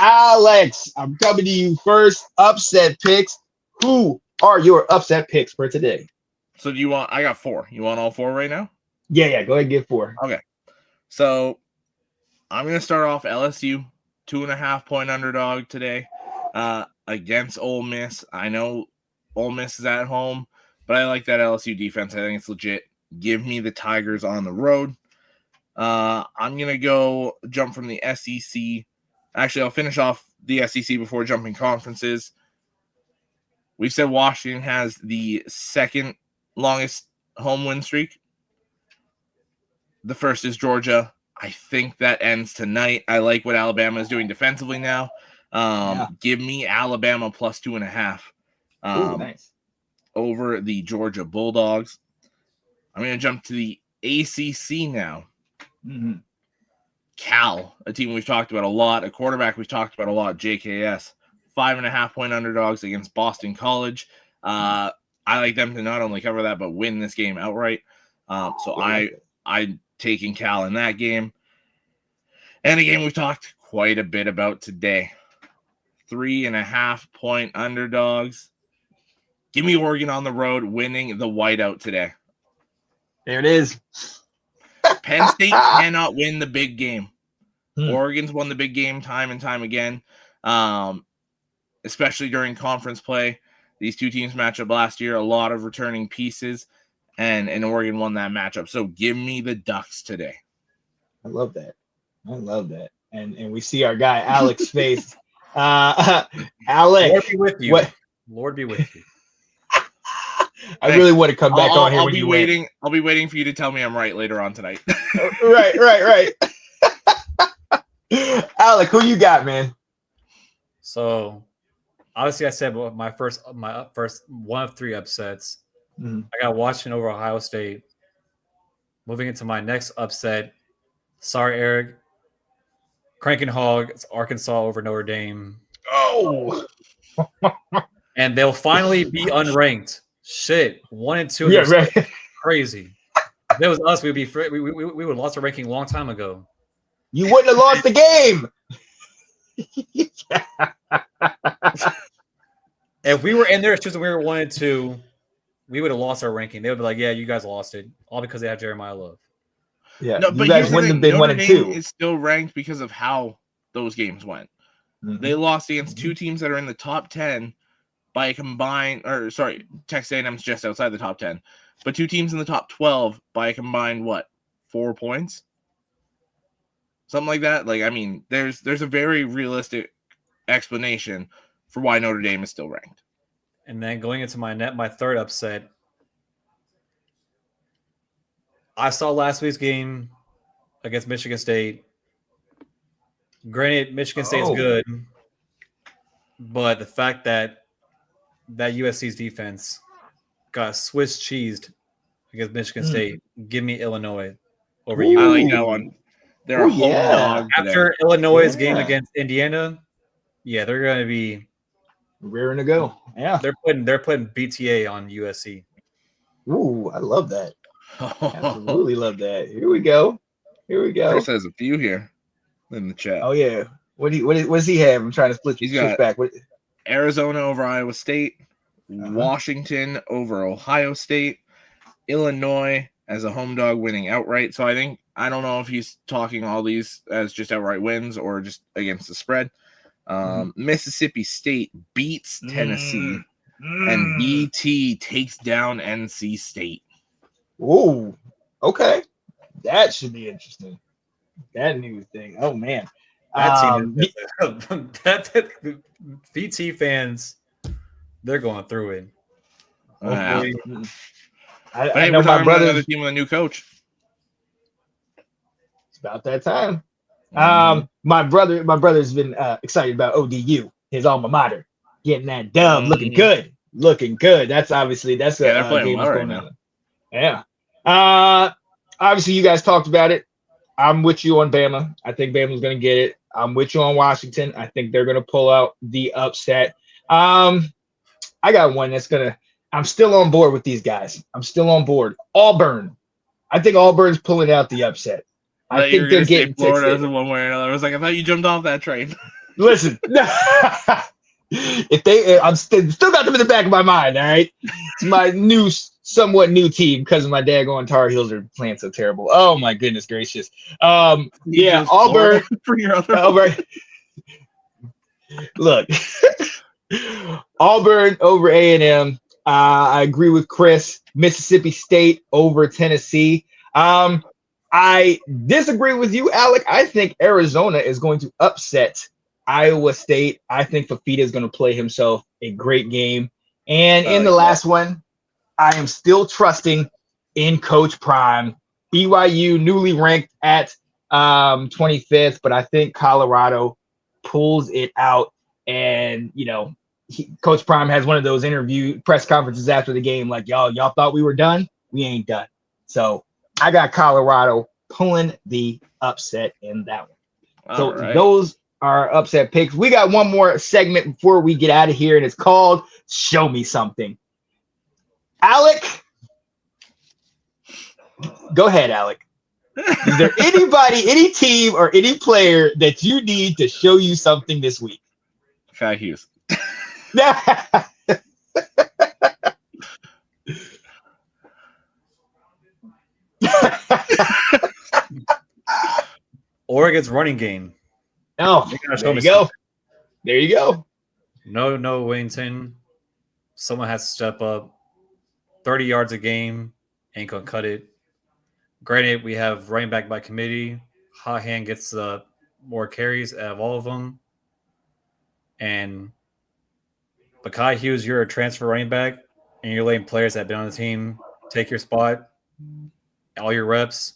Alex, I'm coming to you first. Upset picks. Who are your upset picks for today? So I got 4. You want all 4 right now? Yeah. Go ahead and get 4. Okay. So I'm going to start off LSU, 2.5-point underdog today against Ole Miss. I know Ole Miss is at home, but I like that LSU defense. I think it's legit. Give me the Tigers on the road. I'm going to jump from the SEC. Actually, I'll finish off the SEC before jumping conferences. We've said Washington has the second longest home win streak. The first is Georgia. I think that ends tonight. I like what Alabama is doing defensively now. Give me Alabama plus 2.5 nice. over the Georgia Bulldogs. I'm going to jump to the ACC now. Mm-hmm. Cal, a team we've talked about a lot, a quarterback we've talked about a lot, JKS, 5.5-point underdogs against Boston College. I like them to not only cover that, but win this game outright. So I'm taking Cal in that game. And a game we've talked quite a bit about today. 3.5-point underdogs. Give me Oregon on the road winning the whiteout today. There it is. Penn State cannot win the big game. Oregon's won the big game time and time again, especially during conference play. These two teams match up last year, a lot of returning pieces, and Oregon won that matchup. So give me the Ducks today. I love that. And we see our guy Alex's face. Alex, Lord be with you. Lord be with you. I really want to come back on here I'll when be you waiting. win. I'll be waiting for you to tell me I'm right later on tonight. Right. Alec, who you got, man? So, obviously, I said my first one of 3 upsets. Mm-hmm. I got Washington over Ohio State. Moving into my next upset. Sorry, Eric. Cranking Hog. It's Arkansas over Notre Dame. Oh, And they'll finally be unranked. Shit, 1 and 2. yeah, right. Crazy. If it was us, we would have lost our ranking a long time ago. You wouldn't have lost the game. If we were in there, it's just we were 1 and 2, we would have lost our ranking. They would be like, "Yeah, you guys lost it, all because they have Jeremiah Love." Yeah, No, you but guys wouldn't have been 1 and 2. Is still ranked because of how those games went. Mm-hmm. They lost against 2 teams that are in the top 10 by a combined, or sorry, Texas A&M's just outside the top 10, but 2 teams in the top 12 by a combined 4 points, something like that. Like, I mean, there's a very realistic explanation for why Notre Dame is still ranked. And then going into my third upset, I saw last week's game against Michigan State. Granted, Michigan State's good, but the fact that USC's defense got Swiss cheesed against Michigan State, give me Illinois over USC. I like that one. They're a home dog after Illinois' game against Indiana. Yeah, they're going to be raring to go. Yeah, they're putting BTA on USC. Ooh, I love that. Absolutely love that. Here we go. Chris has a few here in the chat. Oh yeah. What does he have? I'm trying to switch back. Arizona over Iowa State, Washington over Ohio State, Illinois as a home dog winning outright. So I don't know if he's talking all these as just outright wins or just against the spread. Mississippi State beats Tennessee, and BT takes down NC State. Ooh, okay. That should be interesting. That new thing. Oh man. That BT fans, they're going through it. Hopefully. I know my brother. Another team with a new coach. It's about that time. My brother's been excited about ODU, his alma mater, getting that dub, looking good. That's obviously they're playing well right now. Yeah. Obviously you guys talked about it. I'm with you on Bama. I think Bama's going to get it. I'm with you on Washington. I think they're going to pull out the upset. I got one that's going to – I'm still on board with these guys. I'm still on board. Auburn. I think Auburn's pulling out the upset. I think they're getting Florida one way or another. I was like, I thought you jumped off that train. Listen, I'm still got them in the back of my mind, all right? It's my somewhat new team because of my daggone Tar Heels are playing so terrible. Oh my goodness gracious. Yeah, Auburn for your other Auburn. Look, Auburn over A&M. I agree with Chris. Mississippi State over Tennessee. I disagree with you, Alec. I think Arizona is going to upset Iowa State. I think Fafita is going to play himself a great game. And in the last one, I am still trusting in Coach Prime. BYU newly ranked at 25th, but I think Colorado pulls it out. And, Coach Prime has one of those press conferences after the game like, y'all thought we were done? We ain't done. So I got Colorado pulling the upset in that one. So those are upset picks. We got one more segment before we get out of here, and it's called Show Me Something. Alec, go ahead, Alec. Is there any team, or any player that you need to show you something this week? Kai Hughes. Oregon's running game. Oh, there you go. No, Wington. Someone has to step up. 30 yards a game ain't gonna cut it. Granted, we have running back by committee. Hot Hand gets more carries out of all of them. And Kai Hughes, you're a transfer running back, and you're letting players that have been on the team take your spot, all your reps.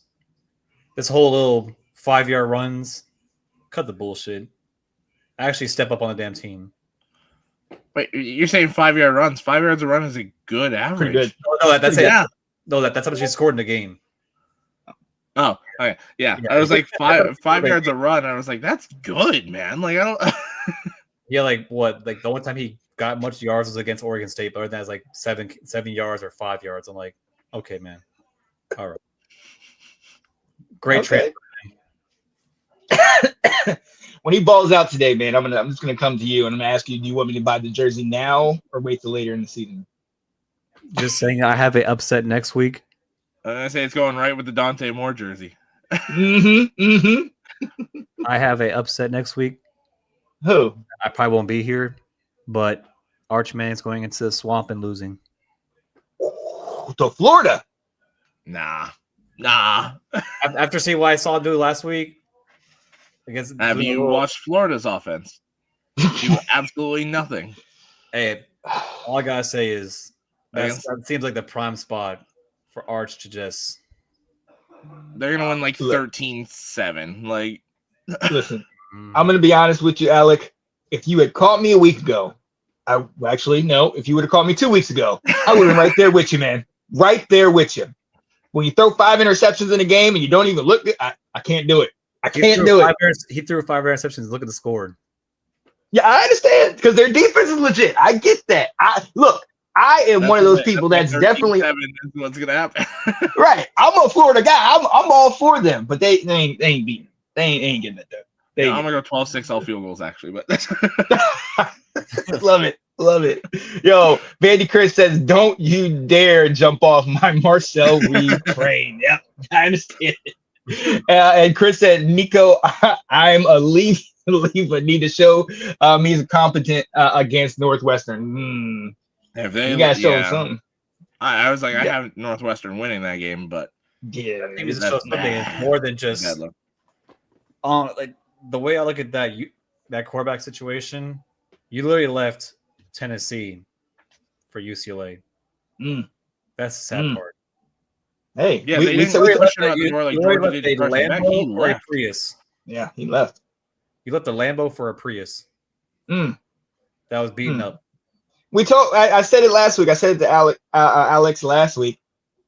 This whole little 5-yard runs, cut the bullshit. Actually step up on the damn team. Wait, you're saying 5-yard runs? 5 yards a run is a good average. Pretty good. No, that's it. Yeah. No, that's how much he scored in the game. Oh, okay. Yeah. I was like five yards a run. I was like, that's good, man. Like, I don't. Yeah, like what? Like the one time he got much yards was against Oregon State, but other than that, like 7 yards or 5 yards. I'm like, okay, man. All right. Great trade. When he balls out today, man, I'm just gonna come to you and I'm gonna ask you, do you want me to buy the jersey now or wait till later in the season? Just saying, I have an upset next week. I say it's going right with the Dante Moore jersey. I have an upset next week. Who? I probably won't be here, but Archman's going into the swamp and losing. To Florida. Nah. After seeing what I saw do last week, have you watched Florida's offense? Do absolutely nothing. Hey, all I gotta say is that seems like the prime spot for Arch to just. They're gonna win like 13-7. Like, listen, I'm gonna be honest with you, Alec. If you had caught me a week ago, if you would have caught me 2 weeks ago, I would have been right there with you, man. Right there with you. When you throw 5 interceptions in a game and you don't even look good, I can't do it. I can't do it. He threw 5 interceptions. Look at the score. Yeah, I understand because their defense is legit. I get that. I am one of those people that's definitely what's gonna happen. Right. I'm a Florida guy. I'm all for them, but they ain't beating. They ain't getting it though. I'm gonna go 12-6 all field goals actually, but love it. Yo, Vandy Chris says, "Don't you dare jump off my Marcel Reed train." Yep, I understand it. And Chris said, "Nico, I'm a leave, but need to show he's competent against Northwestern." If they, you guys show him something. I was like, I have Northwestern winning that game, but yeah, I think it's more than just. Like the way I look at that quarterback situation, you literally left Tennessee for UCLA. That's the sad part. Hey, yeah, they didn't question about the more like Georgia did. He left. Prius. Yeah, he left. He left the Lambo for a Prius. That was beaten up. I said it last week. I said it to Alex last week.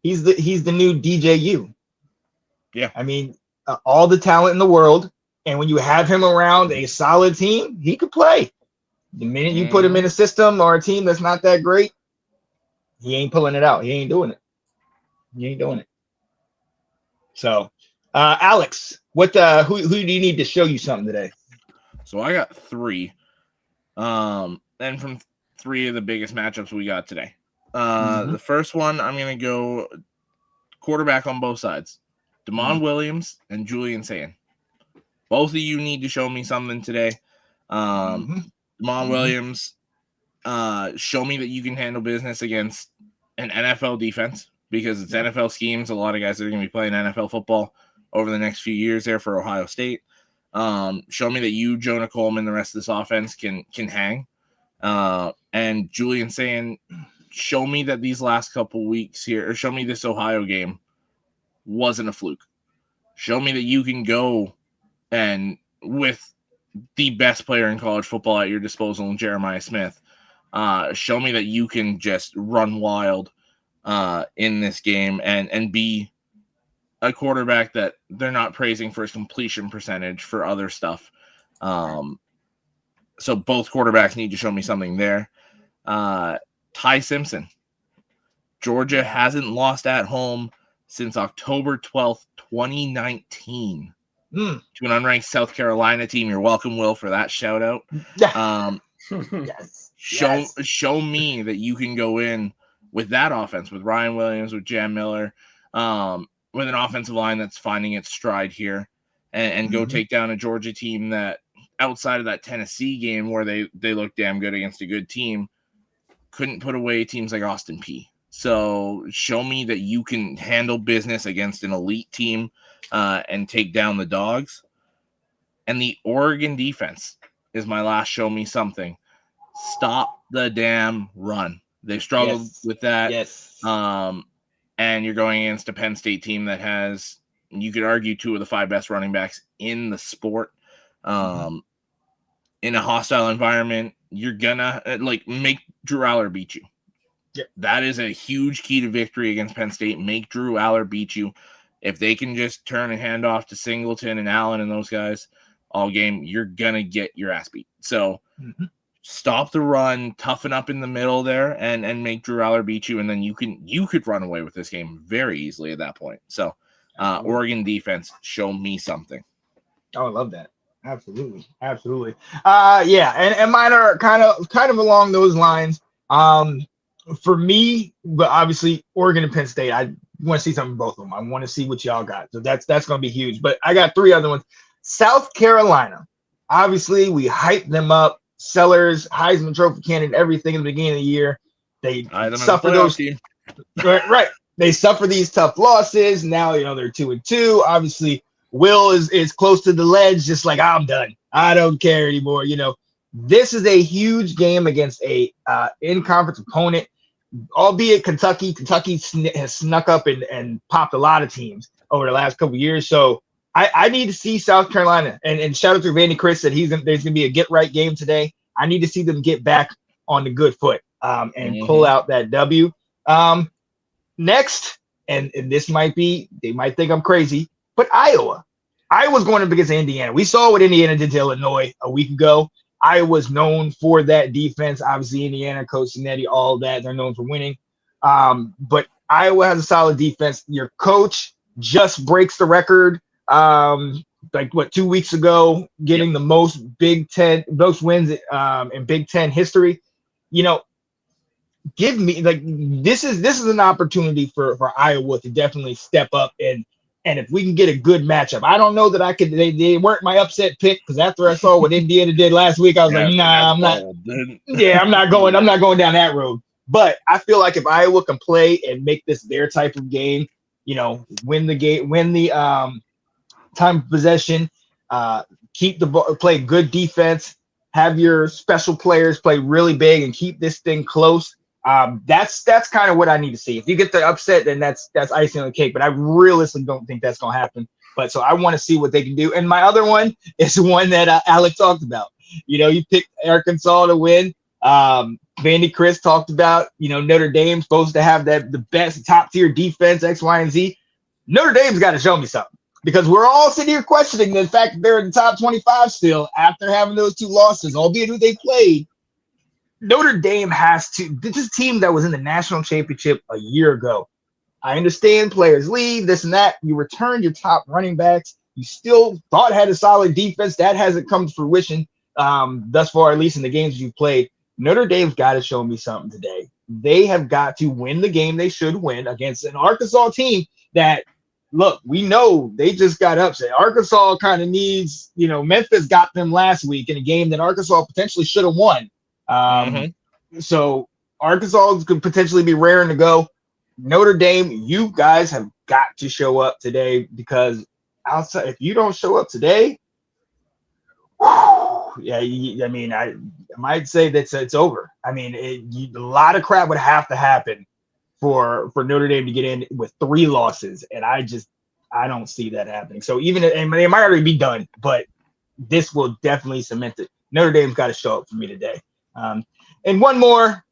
He's the new DJU. Yeah. I mean, all the talent in the world, and when you have him around a solid team, he could play. The minute you put him in a system or a team that's not that great, he ain't pulling it out. He ain't doing it. So, Alex, who do you need to show you something today? So I got 3. And from 3 of the biggest matchups we got today. The first one, I'm going to go quarterback on both sides. Damon Williams and Julian Sayin. Both of you need to show me something today. Damon Williams, show me that you can handle business against an NFL defense because it's NFL schemes. A lot of guys that are going to be playing NFL football over the next few years there for Ohio State. Show me that you, Jonah Coleman, the rest of this offense can hang. And Julian Sayin, show me that these last couple weeks here, or show me this Ohio game wasn't a fluke. Show me that you can go and with the best player in college football at your disposal, Jeremiah Smith, show me that you can just run wild in this game and be a quarterback that they're not praising for his completion percentage for other stuff. So both quarterbacks need to show me something there. Ty Simpson. Georgia hasn't lost at home since October 12th, 2019 to an unranked South Carolina team. You're welcome, Will, for that shout out. Yes. Show me that you can go in with that offense, with Ryan Williams, with Jam Miller, with an offensive line that's finding its stride here and go take down a Georgia team that outside of that Tennessee game where they looked damn good against a good team, couldn't put away teams like Austin Peay. So show me that you can handle business against an elite team and take down the dogs. And the Oregon defense is my last show me something. Stop the damn run. They've struggled with that. Yes. And you're going against a Penn State team that has, you could argue, 2 of the 5 best running backs in the sport. In a hostile environment, you're gonna make Drew Aller beat you. Yep. That is a huge key to victory against Penn State. Make Drew Aller beat you. If they can just turn and hand off to Singleton and Allen and those guys all game, you're gonna get your ass beat. So stop the run, toughen up in the middle there, and make Drew Aller beat you, and then you could run away with this game very easily at that point. So Oregon defense, show me something. Oh, I love that. Absolutely. Yeah, and mine are kind of along those lines. For me, but obviously Oregon and Penn State, I want to see something from both of them. I want to see what y'all got. So that's going to be huge. But I got 3 other ones. South Carolina. Obviously, we hyped them up. Sellers, Heisman Trophy candidate, everything in the beginning of the year. They suffer those. Right. They suffer these tough losses. Now, they're 2-2. Obviously, Will is close to the ledge, just like, I'm done. I don't care anymore. This is a huge game against a in-conference opponent, albeit Kentucky. Kentucky has snuck up and popped a lot of teams over the last couple of years. So I need to see South Carolina, and shout out to Vandy Chris that there's going to be a get-right game today. I need to see them get back on the good foot and pull out that W. Next, and this they might think I'm crazy, but Iowa. Iowa's going up against Indiana. We saw what Indiana did to Illinois a week ago. Iowa's known for that defense. Obviously, Indiana, Coach Cinetti, all that. They're known for winning. But Iowa has a solid defense. Your coach just breaks the record. 2 weeks ago, getting the most wins in Big Ten history. Give me this is an opportunity for Iowa to definitely step up and if we can get a good matchup. I don't know that I could. They weren't my upset pick because after I saw what Indiana did last week, I was like, nah, I'm not. I'm not going. I'm not going down that road. But I feel like if Iowa can play and make this their type of game, win the game, win the time of possession, keep the ball, play good defense, have your special players play really big and keep this thing close. That's kind of what I need to see. If you get the upset, then that's icing on the cake. But I realistically don't think that's going to happen. But so I want to see what they can do. And my other one is the one that Alec talked about. You picked Arkansas to win. Vandy Chris talked about, Notre Dame's supposed to have the best top tier defense, X, Y, and Z. Notre Dame's got to show me something because we're all sitting here questioning the fact that they're in the top 25 still after having those 2 losses, albeit who they played. Notre Dame has to. This is a team that was in the national championship a year ago. I understand players leave, this and that. You returned your top running backs. You still thought had a solid defense. That hasn't come to fruition thus far, at least in the games you've played. Notre Dame's got to show me something today. They have got to win the game they should win against an Arkansas team that, look, we know they just got upset. Arkansas kind of needs, Memphis got them last week in a game that Arkansas potentially should have won. So Arkansas could potentially be raring to go. Notre Dame, you guys have got to show up today because outside, if you don't show up today, I might say that it's over. I mean, a lot of crap would have to happen for Notre Dame to get in with 3 losses, and I don't see that happening. So and they might already be done, but this will definitely cement it. Notre Dame's got to show up for me today. And one more,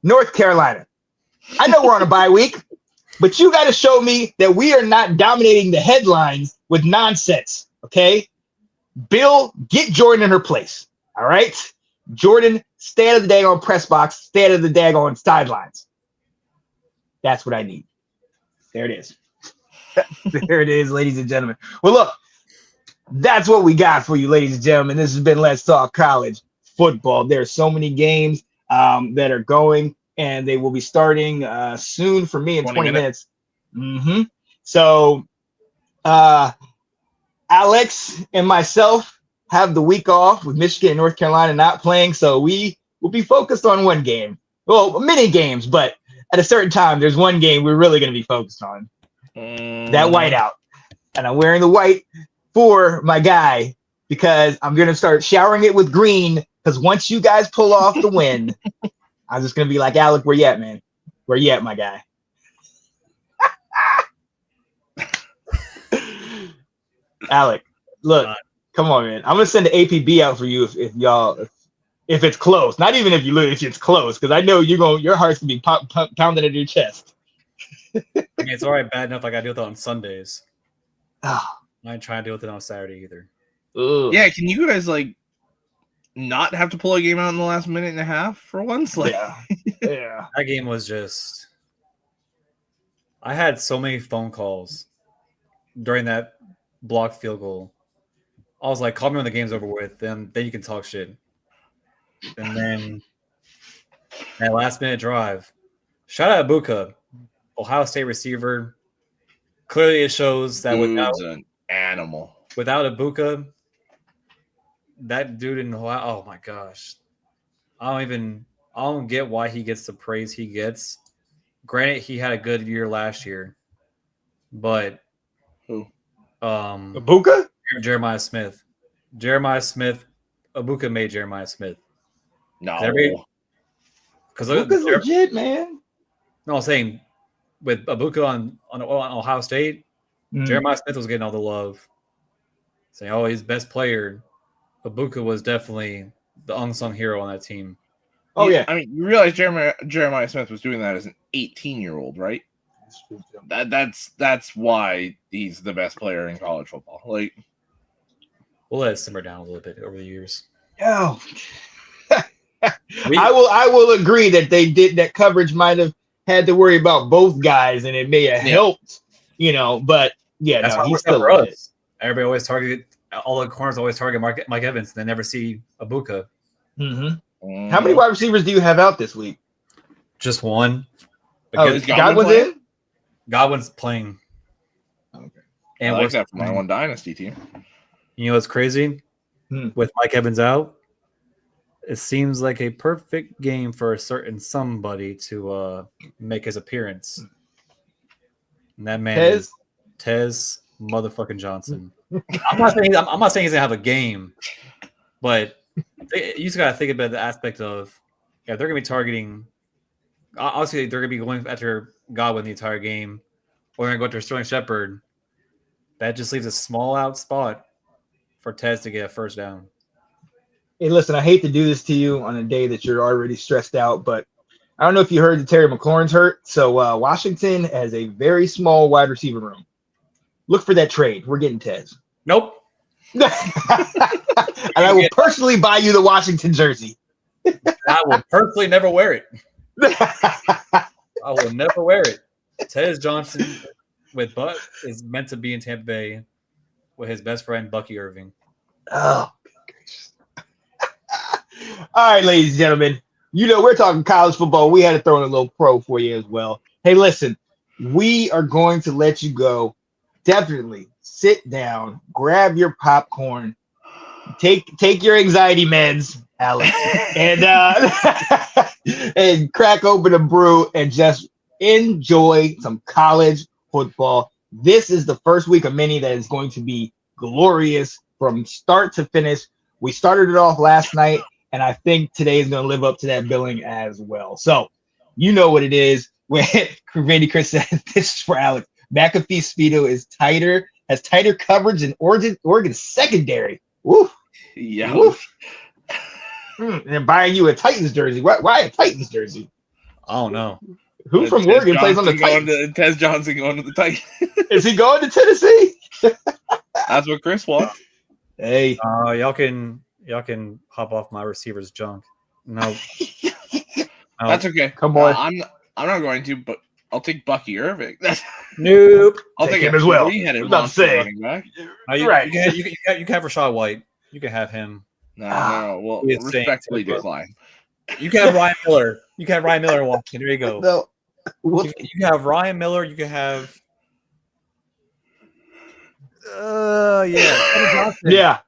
North Carolina. I know we're on a bye week, but you got to show me that we are not dominating the headlines with nonsense, okay? Bill, get Jordan in her place, all right? Jordan, stay out of the daggone press box, stay out of the daggone sidelines. That's what I need. There it is. There it is, ladies and gentlemen. Well, look, that's what we got for you, ladies and gentlemen. This has been Let's Talk College Football. There are so many games that are going, and they will be starting soon for me in 20 minutes. So Alex and myself have the week off with Michigan and North Carolina not playing, so we will be focused on one game. Well, many games, but at a certain time, there's one game we're really going to be focused on. That whiteout. And I'm wearing the white for my guy because I'm going to start showering it with green because once you guys pull off the win, I'm just gonna be like, Alec, where you at, man? Where you at, my guy? Alec, look, come on, man. I'm gonna send the APB out for you if it's close. Not even if you lose, if it's close, because I know your heart's gonna be pounding at your chest. I mean, it's already bad enough. I gotta deal with it on Sundays. Oh. I ain't trying to deal with it on Saturday either. Ugh. Yeah, can you guys like not have to pull a game out in the last minute and a half for once? Like, yeah. That game was just. I had so many phone calls during that blocked field goal. I was like, call me when the game's over with, then you can talk shit. And then that last minute drive. Shout out Ibuka, Ohio State receiver. Clearly, it shows that without an animal. Without Ibuka, that dude in Ohio, oh my gosh. I don't get why he gets the praise he gets. Granted, he had a good year last year, but who? Ibuka? Jeremiah Smith. Ibuka made Jeremiah Smith. No. Because Ibuka's legit, man. No, I'm saying with Ibuka on Ohio State, Jeremiah Smith was getting all the love. Saying, oh, he's best player. Ibuka was definitely the unsung hero on that team. Oh, yeah. I mean, you realize Jeremiah Smith was doing that as an 18-year-old, right? That's why he's the best player in college football. Like, we'll let it simmer down a little bit over the years. Oh. I will agree that that coverage might have had to worry about both guys, and it may have helped, but yeah, that's he's still for us. Everybody always target all the corners always target Mike Evans, and they never see Ibuka. Mm-hmm. How many wide receivers do you have out this week? Just one. Is Godwin's in? Godwin's playing. Okay. And I like that for my one dynasty team. You know what's crazy? With Mike Evans out, it seems like a perfect game for a certain somebody to make his appearance. And that man is Tez motherfucking Johnson. I'm not saying he's gonna have a game, but you just gotta think about the aspect of they're gonna be targeting. Obviously, they're gonna be going after Godwin the entire game, or they're gonna go after Sterling Shepard. That just leaves a small out spot for Tez to get a first down. Hey, listen, I hate to do this to you on a day that you're already stressed out, but I don't know if you heard that Terry McLaurin's hurt. So Washington has a very small wide receiver room. Look for that trade. We're getting Tez. Nope. And I will personally buy you the Washington jersey. I will personally never wear it. I will never wear it. Tez Johnson with Buck is meant to be in Tampa Bay with his best friend Bucky Irving. Oh, goodness. All right, ladies and gentlemen. We're talking college football. We had to throw in a little pro for you as well. Hey, listen, we are going to let you go. Definitely sit down, grab your popcorn, take your anxiety meds, Alex, and and crack open a brew and just enjoy some college football. This is the first week of many that is going to be glorious from start to finish. We started it off last night, and I think today is going to live up to that billing as well. So, you know what it is. When Randy Chris said, this is for Alex. McAfee Speedo has tighter coverage than Oregon secondary. Woo. Yeah. Woo. And buying you a Titans jersey. Why a Titans jersey? I don't know. Who from Oregon plays on the Titans? Tez Johnson going to the Titans. Is he going to Tennessee? That's what Chris wants. Hey. Y'all can hop off my receiver's junk. No. That's okay. Come on. I'm not going to, but I'll take Bucky Irving. Nope. I'll take him as well. Running back. Right. You can have Rashad White. You can have him. No. Well, respectfully decline. You can have Ryan Miller. You can have Ryan Miller walking. There you go. No. You can have Ryan Miller. You can have. Yeah.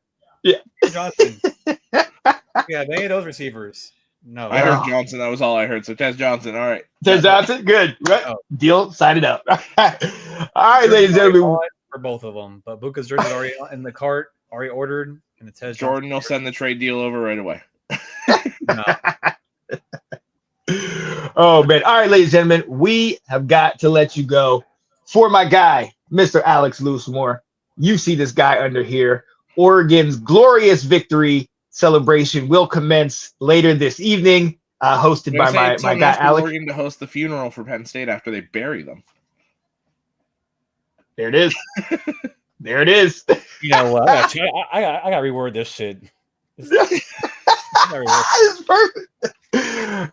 Johnson. Yeah, any of those receivers. No. I heard Johnson. That was all I heard. So Tez Johnson. All right. Tez Johnson. Good. Right. Oh. Deal. Sign it up. All right, ladies and gentlemen. For both of them. But Buka's jersey already in the cart, already ordered. And the Tez Jordan will send the trade deal over right away. No. Oh man. All right, ladies and gentlemen, we have got to let you go. For my guy, Mr. Alex Loosemore, you see this guy under here. Oregon's glorious victory celebration will commence later this evening, hosted by my guy Alex. Oregon to host the funeral for Penn State after they bury them. There it is. There it is. You know what? I got to reword this shit. It's perfect.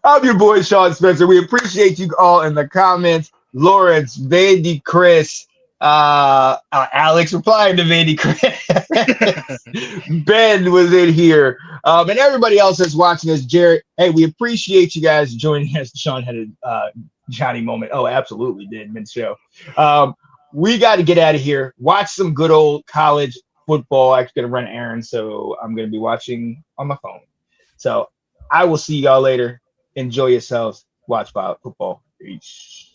I'm your boy Sean Spencer. We appreciate you all in the comments. Lawrence, Vandy, Chris, Alex replying to Vandy, Chris. Ben was in here, and everybody else that's watching us. Jared, hey, we appreciate you guys joining us. Sean had a Johnny moment. Oh, absolutely did mid-show. We got to get out of here. Watch some good old college football. I'm going to run errands, so I'm going to be watching on my phone. So I will see y'all later. Enjoy yourselves. Watch football. Peace.